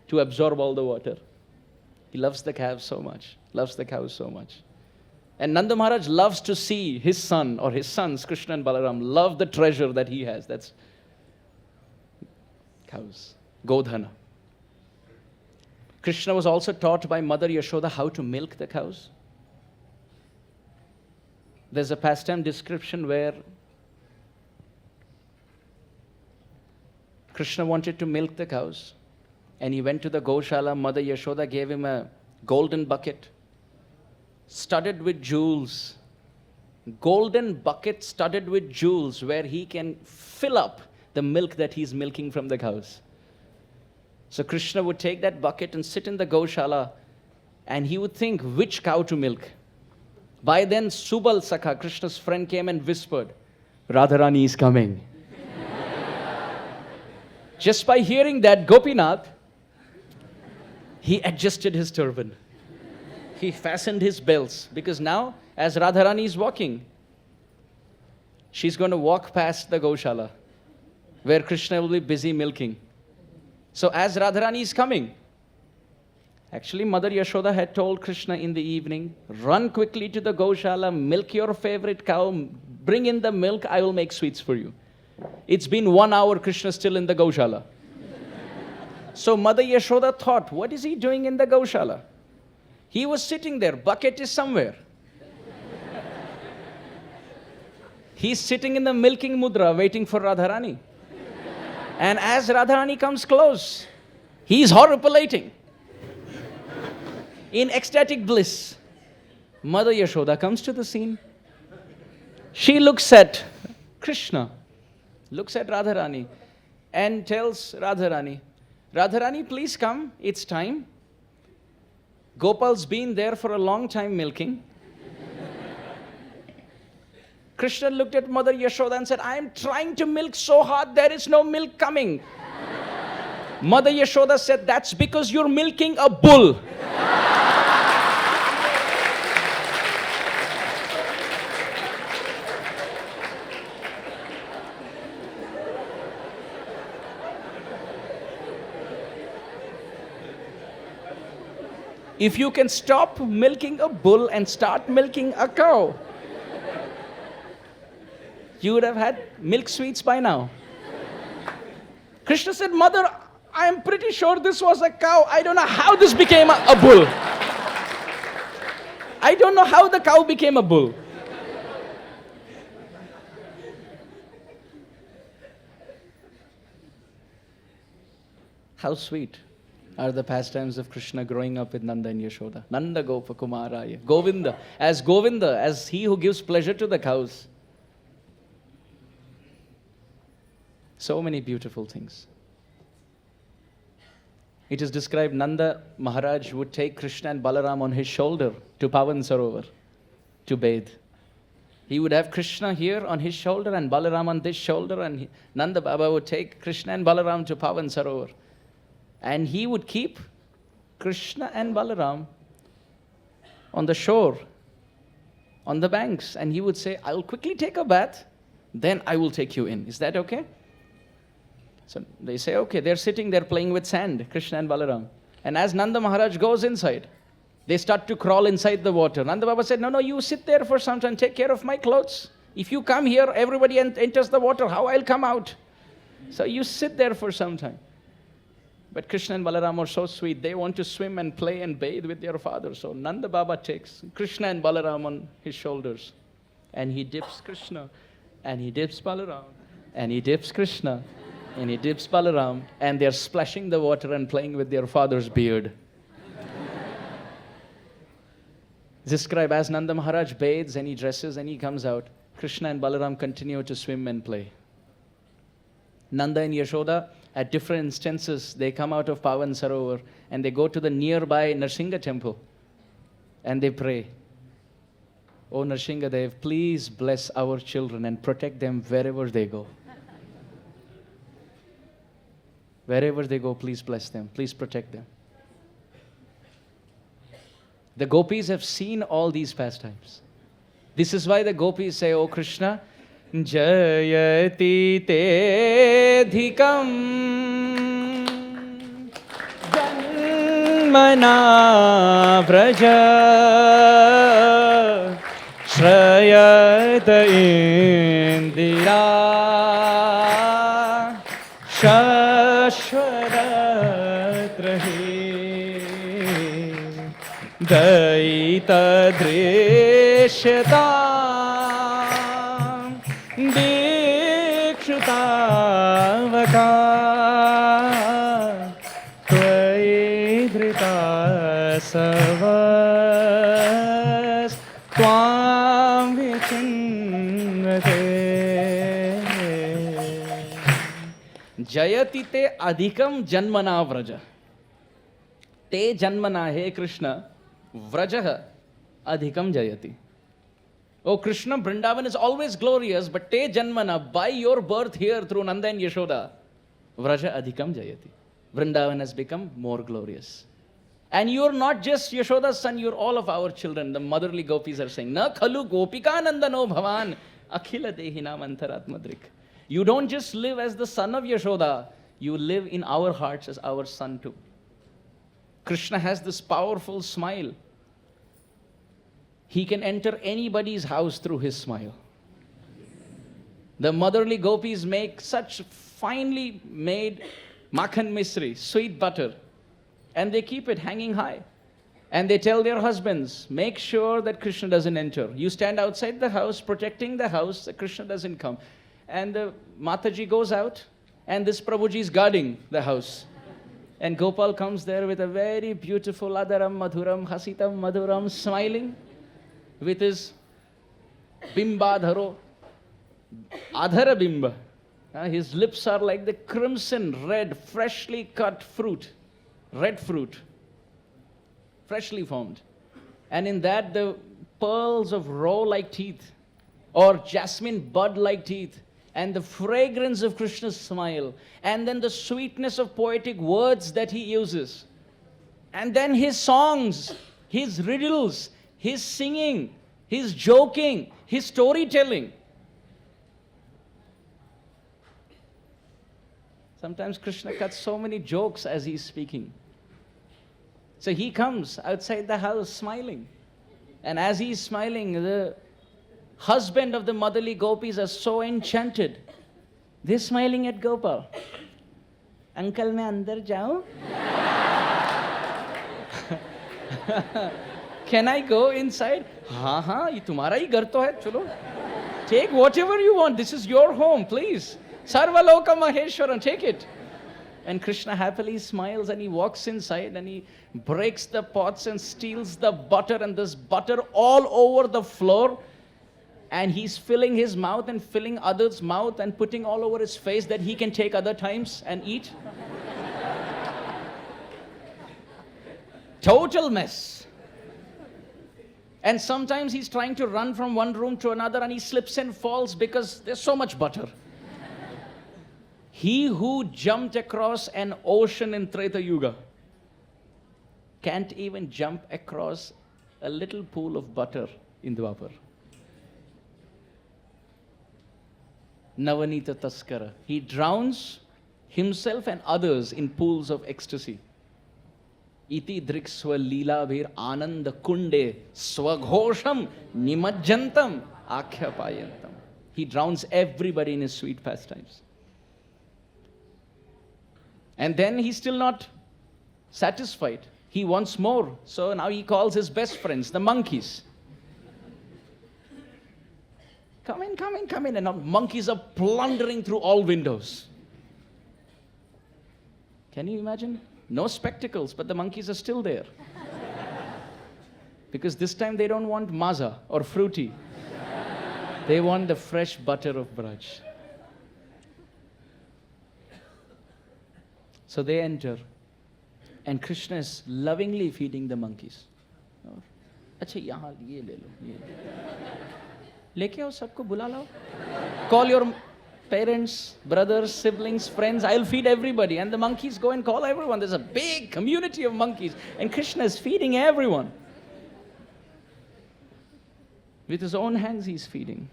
Speaker 1: to absorb all the water. He loves the calves so much, loves the cows so much. And Nanda Maharaj loves to see his son or his sons, Krishna and Balaram, love the treasure that he has. That's cows, Godhana. Krishna was also taught by Mother Yashoda how to milk the cows. There's a pastime description where Krishna wanted to milk the cows and he went to the Goshala. Mother Yashoda gave him a golden bucket studded with jewels. Golden bucket studded with jewels where he can fill up the milk that he's milking from the cows. So Krishna would take that bucket and sit in the Goshala and he would think which cow to milk. By then Subal Sakha, Krishna's friend, came and whispered, Radharani is coming. Just by hearing that, Gopinath, he adjusted his turban. He fastened his belts because now as Radharani is walking, She's going to walk past the Gaushala, where Krishna will be busy milking. So as Radharani is coming, actually Mother Yashoda had told Krishna in the evening, run quickly to the Gaushala, milk your favorite cow, bring in the milk, I will make sweets for you. It's been 1 hour, Krishna still in the Gaushala. So Mother Yashoda thought, what is he doing in the Gaushala? He was sitting there, bucket is somewhere. He's sitting in the milking mudra waiting for Radharani. And as Radharani comes close, he's horripilating in ecstatic bliss. Mother Yashoda comes to the scene. She looks at Krishna, looks at Radharani and tells Radharani, Radharani, please come, it's time. Gopal's been there for a long time milking. Krishna looked at Mother Yashoda and said, I am trying to milk so hard, there is no milk coming. Mother Yashoda said, that's because you're milking a bull. If you can stop milking a bull and start milking a cow, you would have had milk sweets by now. Krishna said, Mother, I am pretty sure this was a cow. I don't know how this became a bull. I don't know how the cow became a bull. How sweet are the pastimes of Krishna growing up with Nanda and Yashoda. Nanda Gopa Kumaraya. Govinda, as he who gives pleasure to the cows. So many beautiful things. It is described Nanda Maharaj would take Krishna and Balaram on his shoulder to Pavan Sarovar to bathe. He would have Krishna here on his shoulder and Balaram on this shoulder, and Nanda Baba would take Krishna and Balaram to Pavan Sarovar. And he would keep Krishna and Balaram on the shore, on the banks, and he would say, I will quickly take a bath, then I will take you in. Is that okay? So they say, okay. They're sitting there playing with sand, Krishna and Balaram. And as Nanda Maharaj goes inside, they start to crawl inside the water. Nanda Baba said, no, you sit there for some time, take care of my clothes. If you come here, everybody enters the water, how I'll come out? So you sit there for some time. But Krishna and Balaram are so sweet, they want to swim and play and bathe with their father. So Nanda Baba takes Krishna and Balaram on his shoulders, and he dips Krishna, and he dips Balaram, and he dips Krishna, and he dips Balaram, and they're splashing the water and playing with their father's beard. Describe as Nanda Maharaj bathes and he dresses and he comes out, Krishna and Balaram continue to swim and play. Nanda and Yashoda, at different instances, they come out of Pavan Sarovar and they go to the nearby Narsingha temple and they pray, O Narsingha Dev, please bless our children and protect them wherever they go. Wherever they go, please bless them, please protect them. The gopis have seen all these pastimes. This is why the gopis say, O Krishna, Jayati te dhikam janmana vraja shrayata indira shashwaratrahi daita drishyata Dikshutavaka Tvai Dhrita Savas Tvam Vichinnate Jayati te adhikam janmana vraja. Te janmana he Krishna vrajaha adhikam jayati. Oh Krishna, Vrindavan is always glorious, but te janmana, by your birth here through Nanda and Yashoda, vraja adhikam jayati. Vrindavan has become more glorious. And you're not just Yashoda's son, you're all of our children. The motherly gopis are saying, Na khalu gopika nandano bhavan. Akhila dehinam antaratmadrik. You don't just live as the son of Yashoda, you live in our hearts as our son too. Krishna has this powerful smile. He can enter anybody's house through his smile. The motherly gopis make such finely made makhan misri, sweet butter, and they keep it hanging high. And they tell their husbands, make sure that Krishna doesn't enter. You stand outside the house, protecting the house, that Krishna doesn't come. And the Mataji goes out, and this Prabhuji is guarding the house. And Gopal comes there with a very beautiful Adaram Madhuram, Hasitam Madhuram, smiling with his Bimbadharo, Adhara Bimba. His lips are like the crimson red, freshly cut fruit, red fruit, freshly formed. And in that, the pearls of roe-like teeth, or jasmine bud-like teeth, and the fragrance of Krishna's smile, and then the sweetness of poetic words that he uses. And then his songs, his riddles, his singing, his joking, his storytelling. Sometimes Krishna cuts so many jokes as he's speaking. So he comes outside the house smiling. And as he's smiling, the husband of the motherly gopis are so enchanted. They're smiling at Gopal. Uncle, main andar jaun? Can I go inside? हाँ, ये तुम्हारा ही घर तो है, चलो. Take whatever you want. This is your home, please. Sarvaloka Maheshwaran, take it. And Krishna happily smiles and he walks inside and he breaks the pots and steals the butter, and there's butter all over the floor. And he's filling his mouth and filling others' mouth and putting all over his face that he can take other times and eat. Total mess. And sometimes he's trying to run from one room to another and he slips and falls because there's so much butter. He who jumped across an ocean in Treta Yuga can't even jump across a little pool of butter in Dwapar. Navanita Taskara. He drowns himself and others in pools of ecstasy. Iti driksva lila bhir ananda kunde swaghosham nimajjantam akhyapayantam. He drowns everybody in his sweet pastimes. And then he's still not satisfied. He wants more. So now he calls his best friends, the monkeys. Come in, come in, come in. And now monkeys are plundering through all windows. Can you imagine? No spectacles, but the monkeys are still there. Because this time they don't want maza or fruity. They want the fresh butter of Braj. So they enter. And Krishna is lovingly feeding the monkeys. Acha, yahan ye le lo, ye. Leke aao, sabko bula lao. Call your parents, brothers, siblings, friends. I'll feed everybody. And the monkeys go and call everyone. There's a big community of monkeys. And Krishna is feeding everyone. With his own hands he's feeding.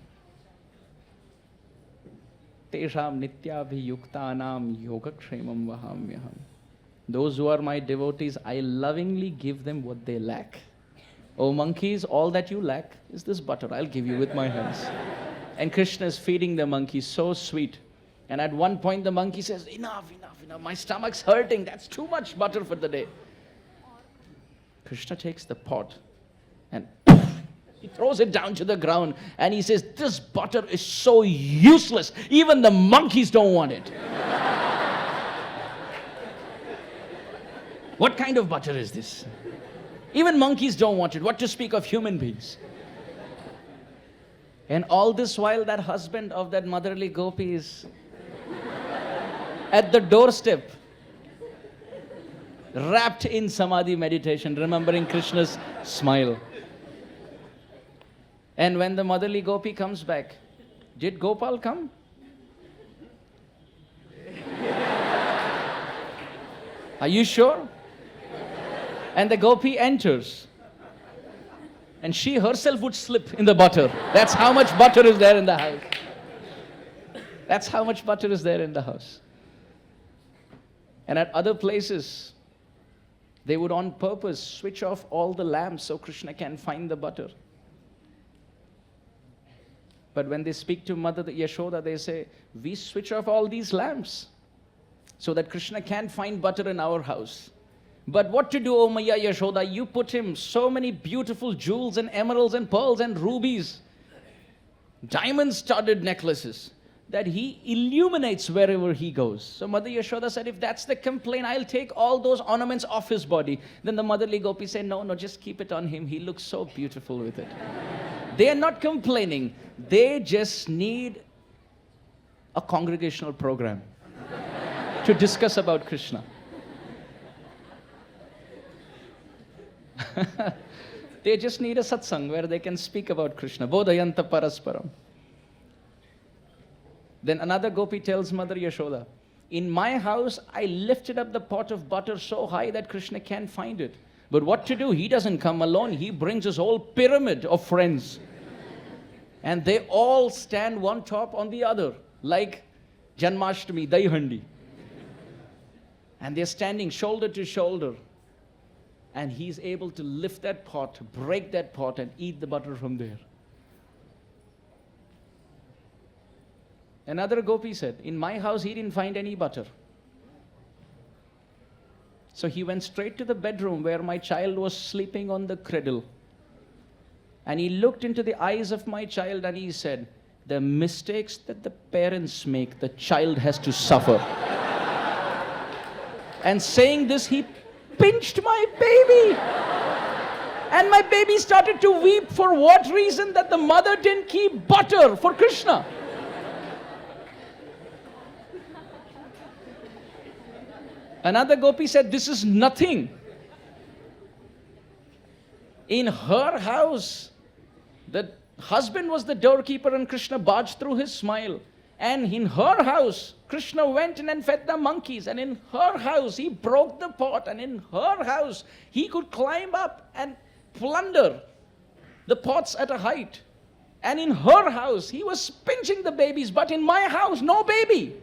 Speaker 1: Tesham nityabhiyuktanam yogakshemam vahamyaham. Those who are my devotees, I lovingly give them what they lack. Oh monkeys, all that you lack is this butter. I'll give you with my hands. And Krishna is feeding the monkey, so sweet. And at one point the monkey says, enough, enough, enough. My stomach's hurting. That's too much butter for the day. Krishna takes the pot and he throws it down to the ground. And he says, this butter is so useless. Even the monkeys don't want it. What kind of butter is this? Even monkeys don't want it. What to speak of human beings? And all this while, that husband of that motherly gopi is at the doorstep, wrapped in samadhi meditation, remembering Krishna's smile. And when the motherly gopi comes back, did Gopal come? Are you sure? And the gopi enters. And she herself would slip in the butter. That's how much butter is there in the house. That's how much butter is there in the house. And at other places, they would on purpose switch off all the lamps so Krishna can find the butter. But when they speak to Mother Yashoda, they say, we switch off all these lamps so that Krishna can't find butter in our house. But what to do, O Maya Yashoda? You put him so many beautiful jewels and emeralds and pearls and rubies, diamond-studded necklaces, that he illuminates wherever he goes. So Mother Yashoda said, if that's the complaint, I'll take all those ornaments off his body. Then the motherly gopi said, no, just keep it on him. He looks so beautiful with it. They are not complaining. They just need a congregational program to discuss about Krishna. They just need a satsang where they can speak about Krishna. Bodhayanta parasparam. Then another gopi tells Mother Yashoda, in my house, I lifted up the pot of butter so high that Krishna can't find it. But what to do? He doesn't come alone. He brings his whole pyramid of friends. And they all stand one top on the other, like Janmashtami, Daihandi. And they're standing shoulder to shoulder. And he's able to lift that pot, break that pot, and eat the butter from there. Another gopi said, in my house he didn't find any butter. So he went straight to the bedroom where my child was sleeping on the cradle. And he looked into the eyes of my child and he said, the mistakes that the parents make, the child has to suffer. And saying this, he pinched my baby. And my baby started to weep. For what reason? That the mother didn't keep butter for Krishna. Another gopi said, this is nothing. In her house, the husband was the doorkeeper and Krishna barged through his smile. And in her house, Krishna went in and fed the monkeys. And in her house, he broke the pot. And in her house, he could climb up and plunder the pots at a height. And in her house, he was pinching the babies. But in my house, no baby.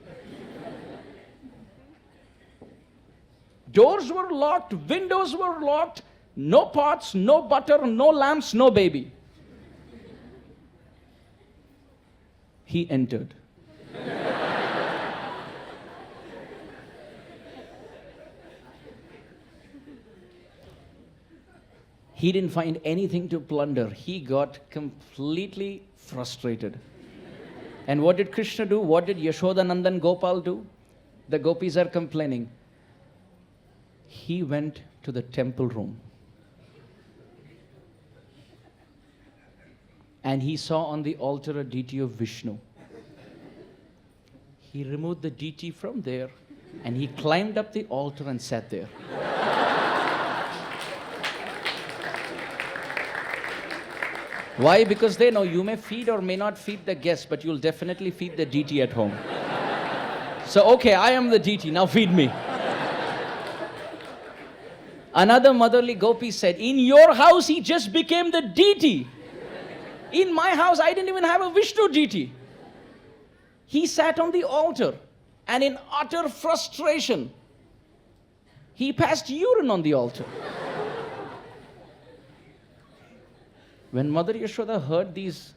Speaker 1: Doors were locked, windows were locked, no pots, no butter, no lamps, no baby. He entered. He didn't find anything to plunder. He got completely frustrated. And what did Krishna do? What did Yashodanandan Gopal do? The gopis are complaining. He went to the temple room. And he saw on the altar a deity of Vishnu. He removed the deity from there and he climbed up the altar and sat there. Why? Because they know you may feed or may not feed the guest, but you'll definitely feed the deity at home. So, okay, I am the deity, now feed me. Another motherly gopi said, in your house he just became the deity. In my house I didn't even have a Vishnu deity. He sat on the altar and in utter frustration, he passed urine on the altar. When Mother Yashoda heard these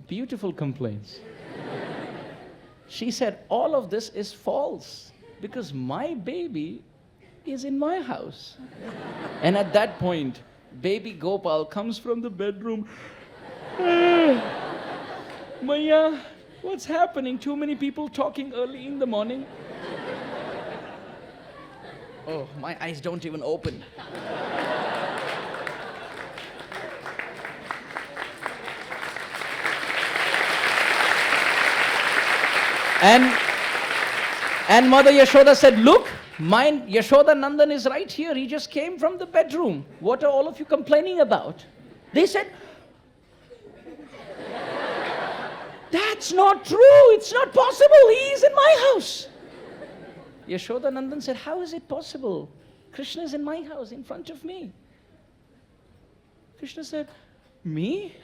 Speaker 1: beautiful complaints, she said, all of this is false because my baby is in my house. And at that point, baby Gopal comes from the bedroom. Maya, what's happening? Too many people talking early in the morning. Oh, my eyes don't even open. And Mother Yashoda said, look, mine Yashoda Nandan is right here. He just came from the bedroom. What are all of you complaining about? They said, that's not true. It's not possible. He is in my house. Yashoda Nandan said, how is it possible? Krishna is in my house, in front of me. Krishna said, Me?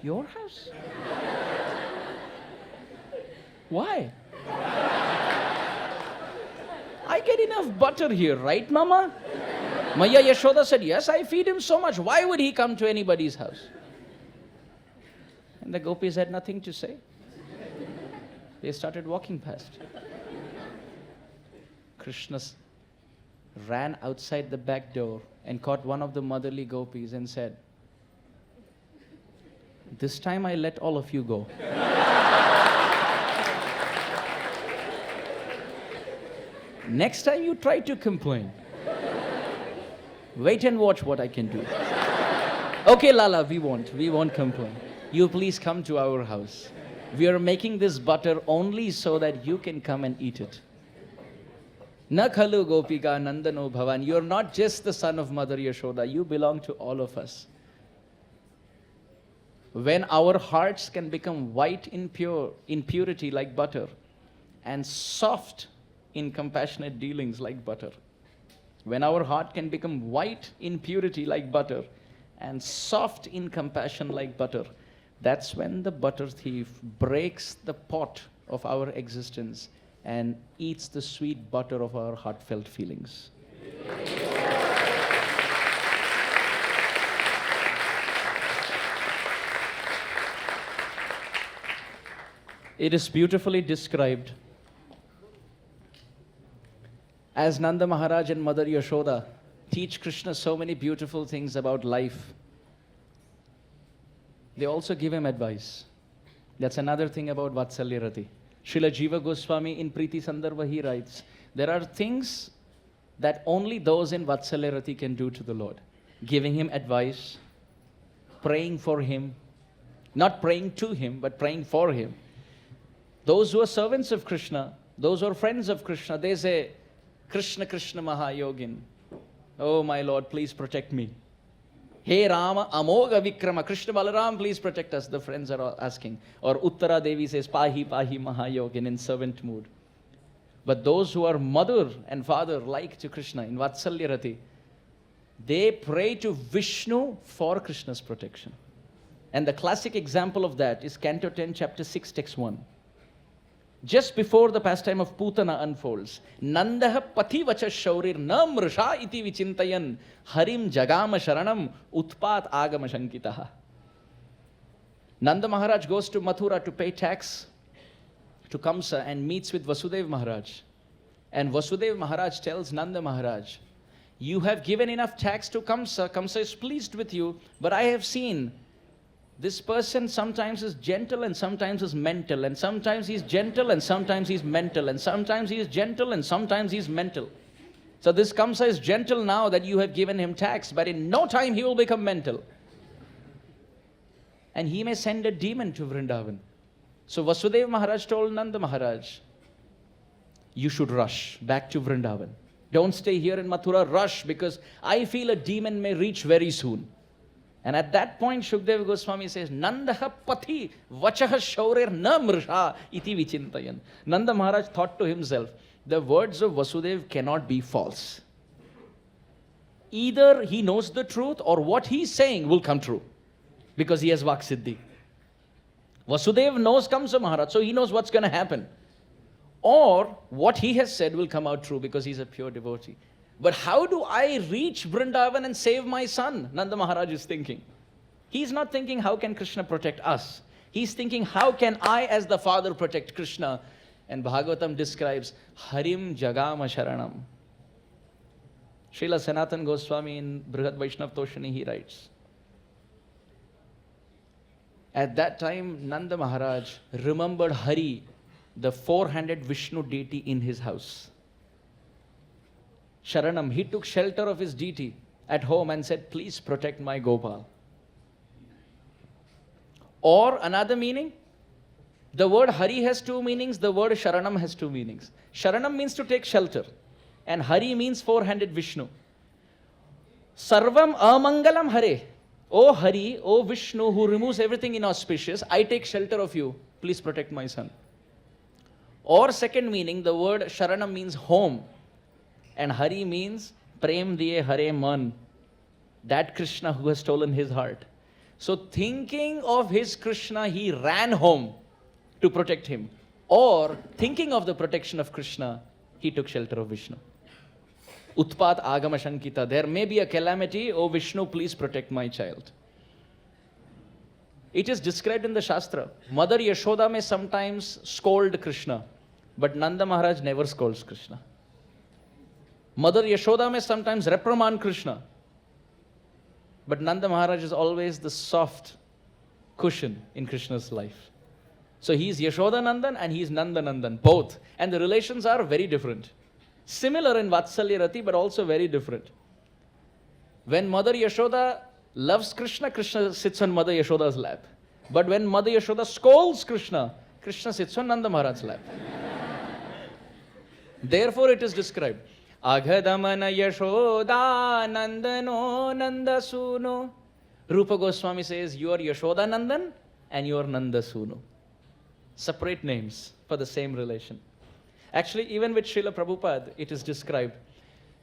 Speaker 1: Your house? Why? I get enough butter here, right, Mama? Maya Yashoda said, yes, I feed him so much. Why would he come to anybody's house? And the gopis had nothing to say. They started walking past. Krishna ran outside the back door and caught one of the motherly gopis and said, this time I let all of you go. Next time you try to complain, wait and watch what I can do. Okay, Lala, we won't complain. You please come to our house. We are making this butter only so that you can come and eat it. Na khalu gopika nandano bhavan. You are not just the son of Mother Yashoda. You belong to all of us. When our hearts can become white in purity like butter, and soft in compassionate dealings like butter. When our heart can become white in purity like butter, and soft in compassion like butter, that's when the butter thief breaks the pot of our existence and eats the sweet butter of our heartfelt feelings. It is beautifully described as Nanda Maharaj and Mother Yashoda teach Krishna so many beautiful things about life. They also give him advice. That's another thing about Vatsalya Rati. Srila Jiva Goswami in Priti Sandarbha, he writes, there are things that only those in Vatsalya Rati can do to the Lord. Giving him advice, praying for him, not praying to him, but praying for him. Those who are servants of Krishna, those who are friends of Krishna, they say, Krishna Krishna Mahayogin, oh my Lord, please protect me. Hey Rama, Amoga Vikrama, Krishna Balaram, please protect us, the friends are asking. Or Uttara Devi says, Pahi Pahi Mahayogin, in servant mood. But those who are mother and father like to Krishna in Vatsalya Rati, they pray to Vishnu for Krishna's protection. And the classic example of that is Canto 10, Chapter 6, Text 1. Just before the pastime of Putana unfolds, Nandaha pativacha shaurir na mrisha iti vichintayan harim jagama sharanam utpat agama shankitaha. Nanda Maharaj goes to Mathura to pay tax to Kamsa and meets with Vasudev Maharaj. And Vasudev Maharaj tells Nanda Maharaj, you have given enough tax to Kamsa. Kamsa is pleased with you, but I have seen this person sometimes is gentle and sometimes is mental, and sometimes he's gentle and sometimes he's mental, and sometimes he is gentle and sometimes he's mental. So this Kamsa is gentle now that you have given him tax, but in no time he will become mental. And he may send a demon to Vrindavan. So Vasudev Maharaj told Nanda Maharaj, you should rush back to Vrindavan. Don't stay here in Mathura, rush, because I feel a demon may reach very soon. And at that point, Shukdev Goswami says, Nandaha pati vachaha shaurir na mrisha iti vichintayan. Nanda Maharaj thought to himself, the words of Vasudev cannot be false. Either he knows the truth or what he's saying will come true, because he has Vaksiddhi. Vasudev knows Kamsa Maharaj, so he knows what's going to happen. Or what he has said will come out true because he's a pure devotee. But how do I reach Vrindavan and save my son? Nanda Maharaj is thinking. He's not thinking, how can Krishna protect us? He's thinking, how can I as the father protect Krishna? And Bhagavatam describes, Harim Jagama Sharanam. Srila Sanatan Goswami in Brihad Vaishnav Toshani, he writes, at that time, Nanda Maharaj remembered Hari, the four-handed Vishnu deity in his house. Sharanam, he took shelter of his deity at home and said, please protect my Gopal. Or another meaning, the word Hari has two meanings, the word Sharanam has two meanings. Sharanam means to take shelter, and Hari means four-handed Vishnu. Sarvam amangalam Hare. O Hari, O Vishnu, who removes everything inauspicious, I take shelter of you, please protect my son. Or second meaning, the word Sharanam means home. And Hari means Prem Diye Hare Man. that Krishna who has stolen his heart. So thinking of his Krishna, he ran home to protect him. Or thinking of the protection of Krishna, he took shelter of Vishnu. Utpat agama shankita. There may be a calamity. Oh Vishnu, please protect my child. It is described in the Shastra. Mother Yashoda may sometimes scold Krishna, but Nanda Maharaj never scolds Krishna. Mother Yashoda may sometimes reprimand Krishna, but Nanda Maharaj is always the soft cushion in Krishna's life. So he is Yashoda Nandan and he is Nanda Nandan, both. And the relations are very different. Similar in Vatsalya Rati, but also very different. When Mother Yashoda loves Krishna, Krishna sits on Mother Yashoda's lap. But when Mother Yashoda scolds Krishna, Krishna sits on Nanda Maharaj's lap. Therefore it is described, Aghadamana Yashoda Nandano Nandasuno. Rupa Goswami says, you are Yashoda Nandan and you are Nandasuno. Separate names for the same relation. Actually, even with Srila Prabhupada, it is described.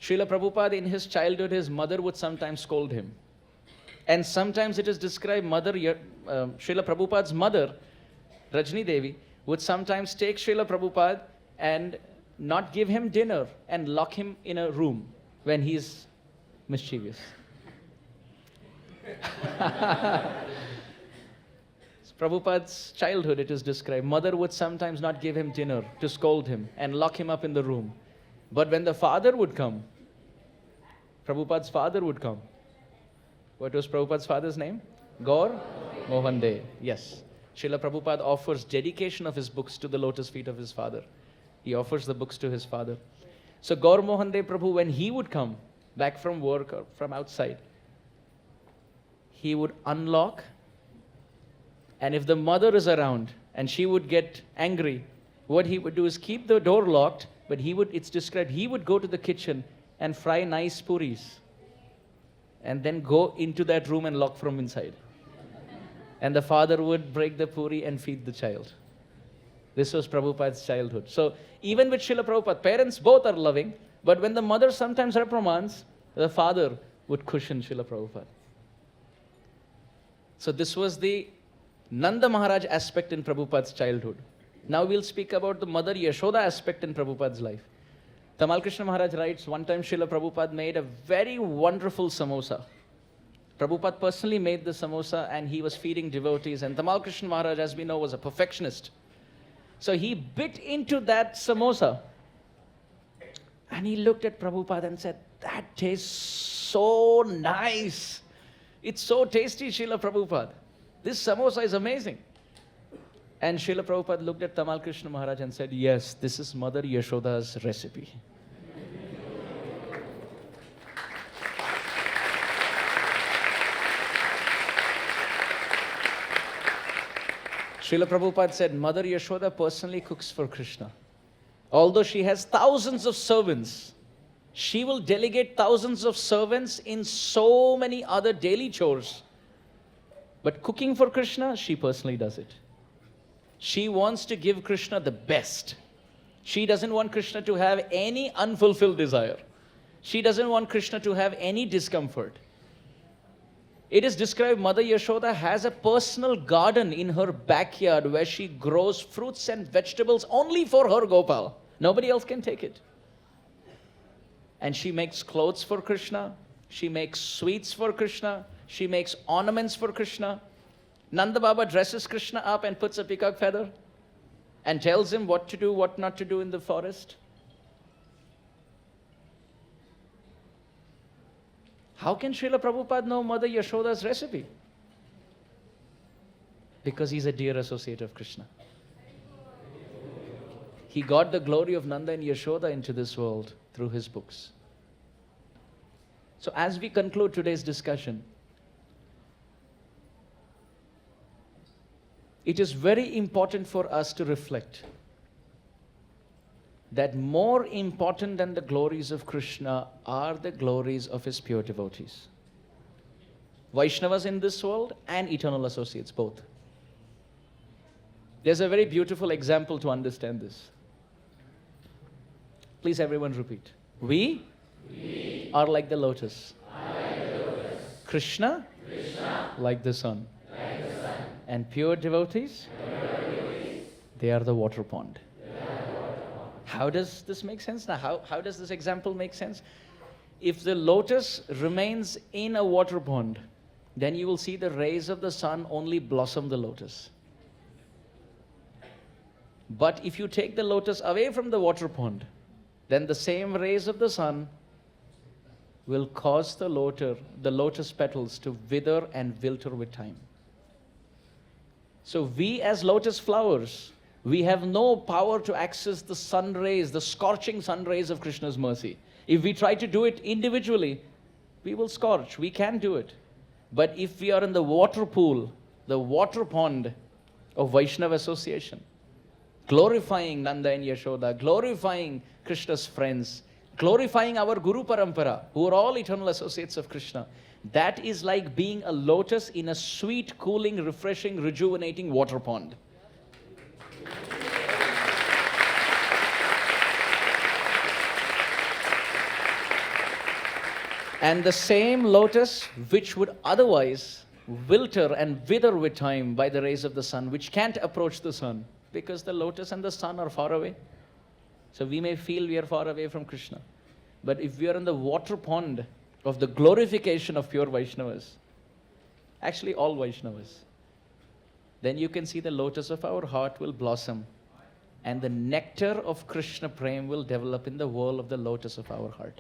Speaker 1: Srila Prabhupada, in his childhood, his mother would sometimes scold him. And sometimes it is described, Srila Prabhupada's mother, Rajni Devi, would sometimes take Srila Prabhupada and not give him dinner and lock him in a room when he is mischievous. Prabhupada's childhood, it is described. Mother would sometimes not give him dinner to scold him and lock him up in the room. But when the father would come, Prabhupada's father would come. What was Prabhupada's father's name? Gaur Mohan De. Yes. Srila Prabhupada offers dedication of his books to the lotus feet of his father. He offers the books to his father. So Gaur Mohan De Prabhu, when he would come back from work or from outside, he would unlock. And if the mother is around and she would get angry, what he would do is keep the door locked, but it's described, he would go to the kitchen and fry nice puris and then go into that room and lock from inside. And the father would break the puri and feed the child. This was Prabhupada's childhood. So even with Srila Prabhupada, parents both are loving, but when the mother sometimes reprimands, the father would cushion Srila Prabhupada. So this was the Nanda Maharaj aspect in Prabhupada's childhood. Now we'll speak about the Mother Yashoda aspect in Prabhupada's life. Tamal Krishna Maharaj writes, one time Srila Prabhupada made a very wonderful samosa. Prabhupada personally made the samosa and he was feeding devotees. And Tamal Krishna Maharaj, as we know, was a perfectionist. So he bit into that samosa and he looked at Prabhupada and said, that tastes so nice. It's so tasty, Srila Prabhupada. This samosa is amazing. And Srila Prabhupada looked at Tamal Krishna Maharaj and said, yes, this is Mother Yashoda's recipe. Srila Prabhupada said, Mother Yashoda personally cooks for Krishna. Although she has thousands of servants, she will delegate thousands of servants in so many other daily chores. But cooking for Krishna, she personally does it. She wants to give Krishna the best. She doesn't want Krishna to have any unfulfilled desire. She doesn't want Krishna to have any discomfort. It is described Mother Yashoda has a personal garden in her backyard where she grows fruits and vegetables only for her Gopal. Nobody else can take it. And she makes clothes for Krishna. She makes sweets for Krishna. She makes ornaments for Krishna. Nanda Baba dresses Krishna up and puts a peacock feather and tells him what to do, what not to do in the forest. How can Srila Prabhupada know Mother Yashoda's recipe? Because he's a dear associate of Krishna. He got the glory of Nanda and Yashoda into this world through his books. So as we conclude today's discussion, it is very important for us to reflect that more important than the glories of Krishna are the glories of his pure devotees. Vaishnavas in this world and eternal associates, both. There's a very beautiful example to understand this. Please everyone repeat. We are like the lotus. Krishna, like the sun. And pure devotees, they are the water pond. How does this make sense? Now, how does this example make sense? If the lotus remains in a water pond, then you will see the rays of the sun only blossom the lotus. But if you take the lotus away from the water pond, then the same rays of the sun will cause the lotus petals to wither and wilter with time. So we as lotus flowers, we have no power to access the sun rays, the scorching sun rays of Krishna's mercy. If we try to do it individually, we will scorch. We can do it. But if we are in the water pool, the water pond of Vaishnava association, glorifying Nanda and Yashoda, glorifying Krishna's friends, glorifying our Guru Parampara, who are all eternal associates of Krishna, that is like being a lotus in a sweet, cooling, refreshing, rejuvenating water pond. And the same lotus which would otherwise wilter and wither with time by the rays of the sun, which can't approach the sun, because the lotus and the sun are far away. So we may feel we are far away from Krishna. But if we are in the water pond of the glorification of pure Vaishnavas, actually all Vaishnavas, then you can see the lotus of our heart will blossom, and the nectar of Krishna Prem will develop in the whirl of the lotus of our heart.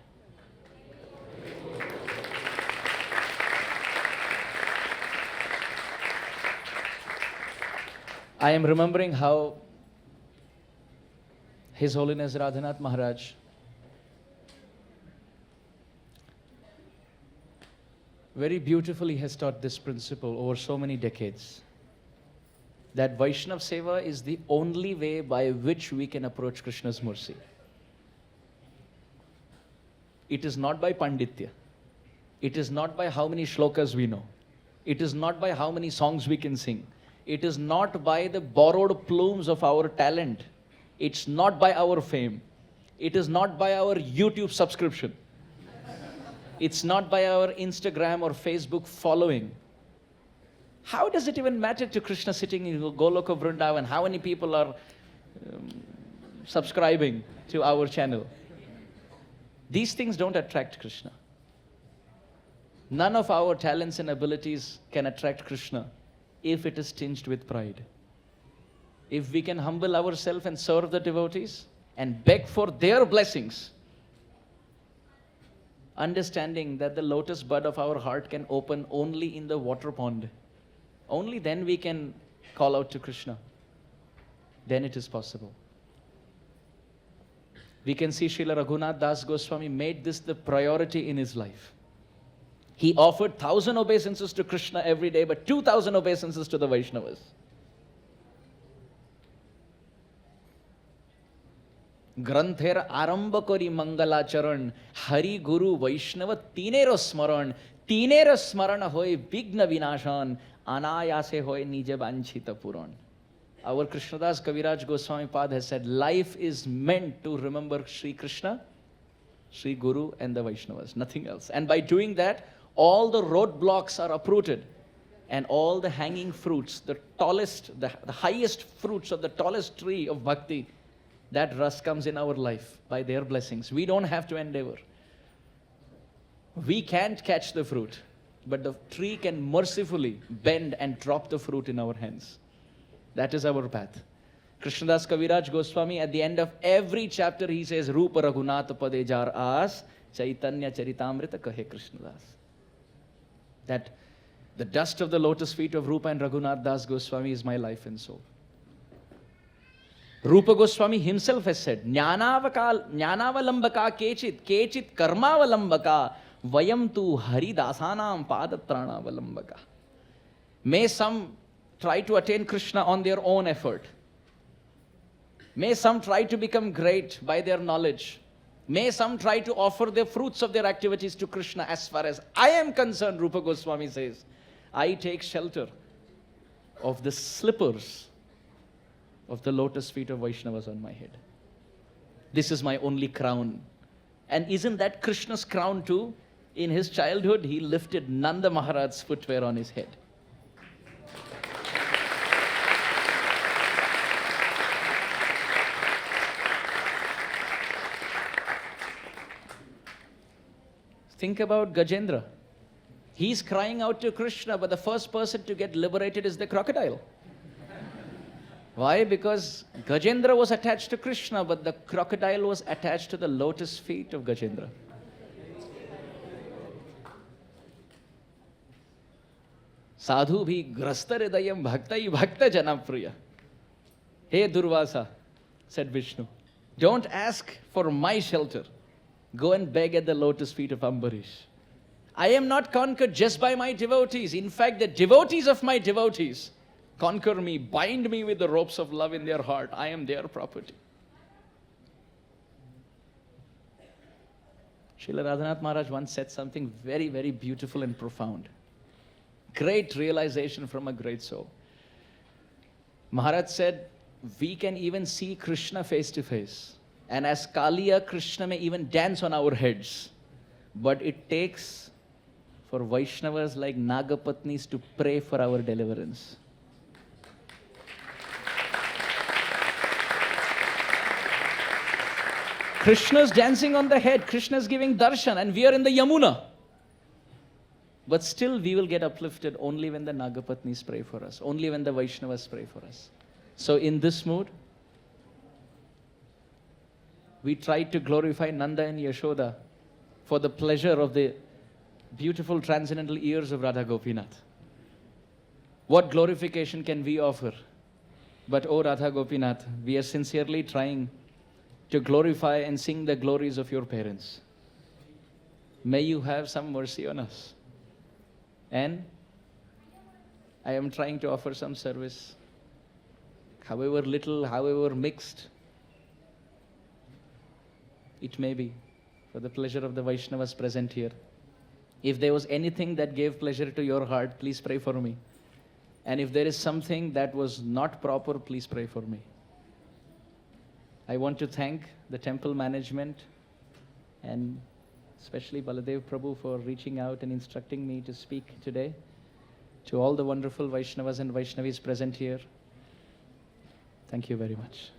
Speaker 1: I am remembering how His Holiness Radhanath Maharaj very beautifully has taught this principle over so many decades, that Vaishnav Seva is the only way by which we can approach Krishna's mercy. It is not by Panditya. It is not by how many shlokas we know. It is not by how many songs we can sing. It is not by the borrowed plumes of our talent. It's not by our fame. It is not by our YouTube subscription. It's not by our Instagram or Facebook following. How does it even matter to Krishna sitting in Goloka Vrindavan? How many people are subscribing to our channel? These things don't attract Krishna. None of our talents and abilities can attract Krishna if it is tinged with pride. If we can humble ourselves and serve the devotees and beg for their blessings, understanding that the lotus bud of our heart can open only in the water pond, only then we can call out to Krishna. Then it is possible. We can see Srila Raghunath Das Goswami made this the priority in his life. He offered 1,000 obeisances to Krishna every day, but 2,000 obeisances to the Vaishnavas. Granther aramba kori mangala charan, Hari Guru Vaishnava tinero smarana hoy vigna vinashan, anayase hoy nije banchita puran. Our Krishnadas Kaviraj Goswami Pad has said, life is meant to remember Sri Krishna, Sri Guru and the Vaishnavas, nothing else. And by doing that, all the roadblocks are uprooted, and all the hanging fruits, the tallest, the highest fruits of the tallest tree of bhakti, that rus comes in our life by their blessings. We don't have to endeavor. We can't catch the fruit, but the tree can mercifully bend and drop the fruit in our hands. That is our path. Krishnadas Kaviraj Goswami, at the end of every chapter, he says, Rupa Raghunatha Pade Jar As, Chaitanya Charitamrita Kahe Krishnadas. That the dust of the lotus feet of Rupa and Raghunath Das Goswami is my life and soul. Rupa Goswami himself has said, Jnanavalambaka kechit karmavalambaka vayam tu haridasanam padatranavalambaka. May some try to attain Krishna on their own effort. May some try to become great by their knowledge. May some try to offer the fruits of their activities to Krishna. As far as I am concerned, Rupa Goswami says, I take shelter of the slippers of the lotus feet of Vaishnavas on my head. This is my only crown. And isn't that Krishna's crown too? In his childhood, he lifted Nanda Maharaj's footwear on his head. Think about Gajendra. He's crying out to Krishna, but the first person to get liberated is the crocodile. Why? Because Gajendra was attached to Krishna, but the crocodile was attached to the lotus feet of Gajendra. Sadhu bhi grasta hridayam bhaktai bhakta janapriya. Hey Durvasa, said Vishnu, don't ask for my shelter. Go and beg at the lotus feet of Ambarish. I am not conquered just by my devotees. In fact, the devotees of my devotees conquer me, bind me with the ropes of love in their heart. I am their property. Srila Radhanath Maharaj once said something very, very beautiful and profound. Great realization from a great soul. Maharaj said, we can even see Krishna face to face. And as Kaliya, Krishna may even dance on our heads. But it takes for Vaishnavas like Nagapatnis to pray for our deliverance. Krishna's dancing on the head, Krishna's giving darshan, and we are in the Yamuna. But still we will get uplifted only when the Nagapatnis pray for us, only when the Vaishnavas pray for us. So in this mood, we tried to glorify Nanda and Yashoda for the pleasure of the beautiful transcendental ears of Radha Gopinath. What glorification can we offer? But O Radha Gopinath, we are sincerely trying to glorify and sing the glories of your parents. May you have some mercy on us. And I am trying to offer some service, however little, however mixed it may be, for the pleasure of the Vaishnavas present here. If there was anything that gave pleasure to your heart, please pray for me. And if there is something that was not proper, please pray for me. I want to thank the temple management and especially Baladev Prabhu for reaching out and instructing me to speak today. To all the wonderful Vaishnavas and Vaishnavis present here, thank you very much.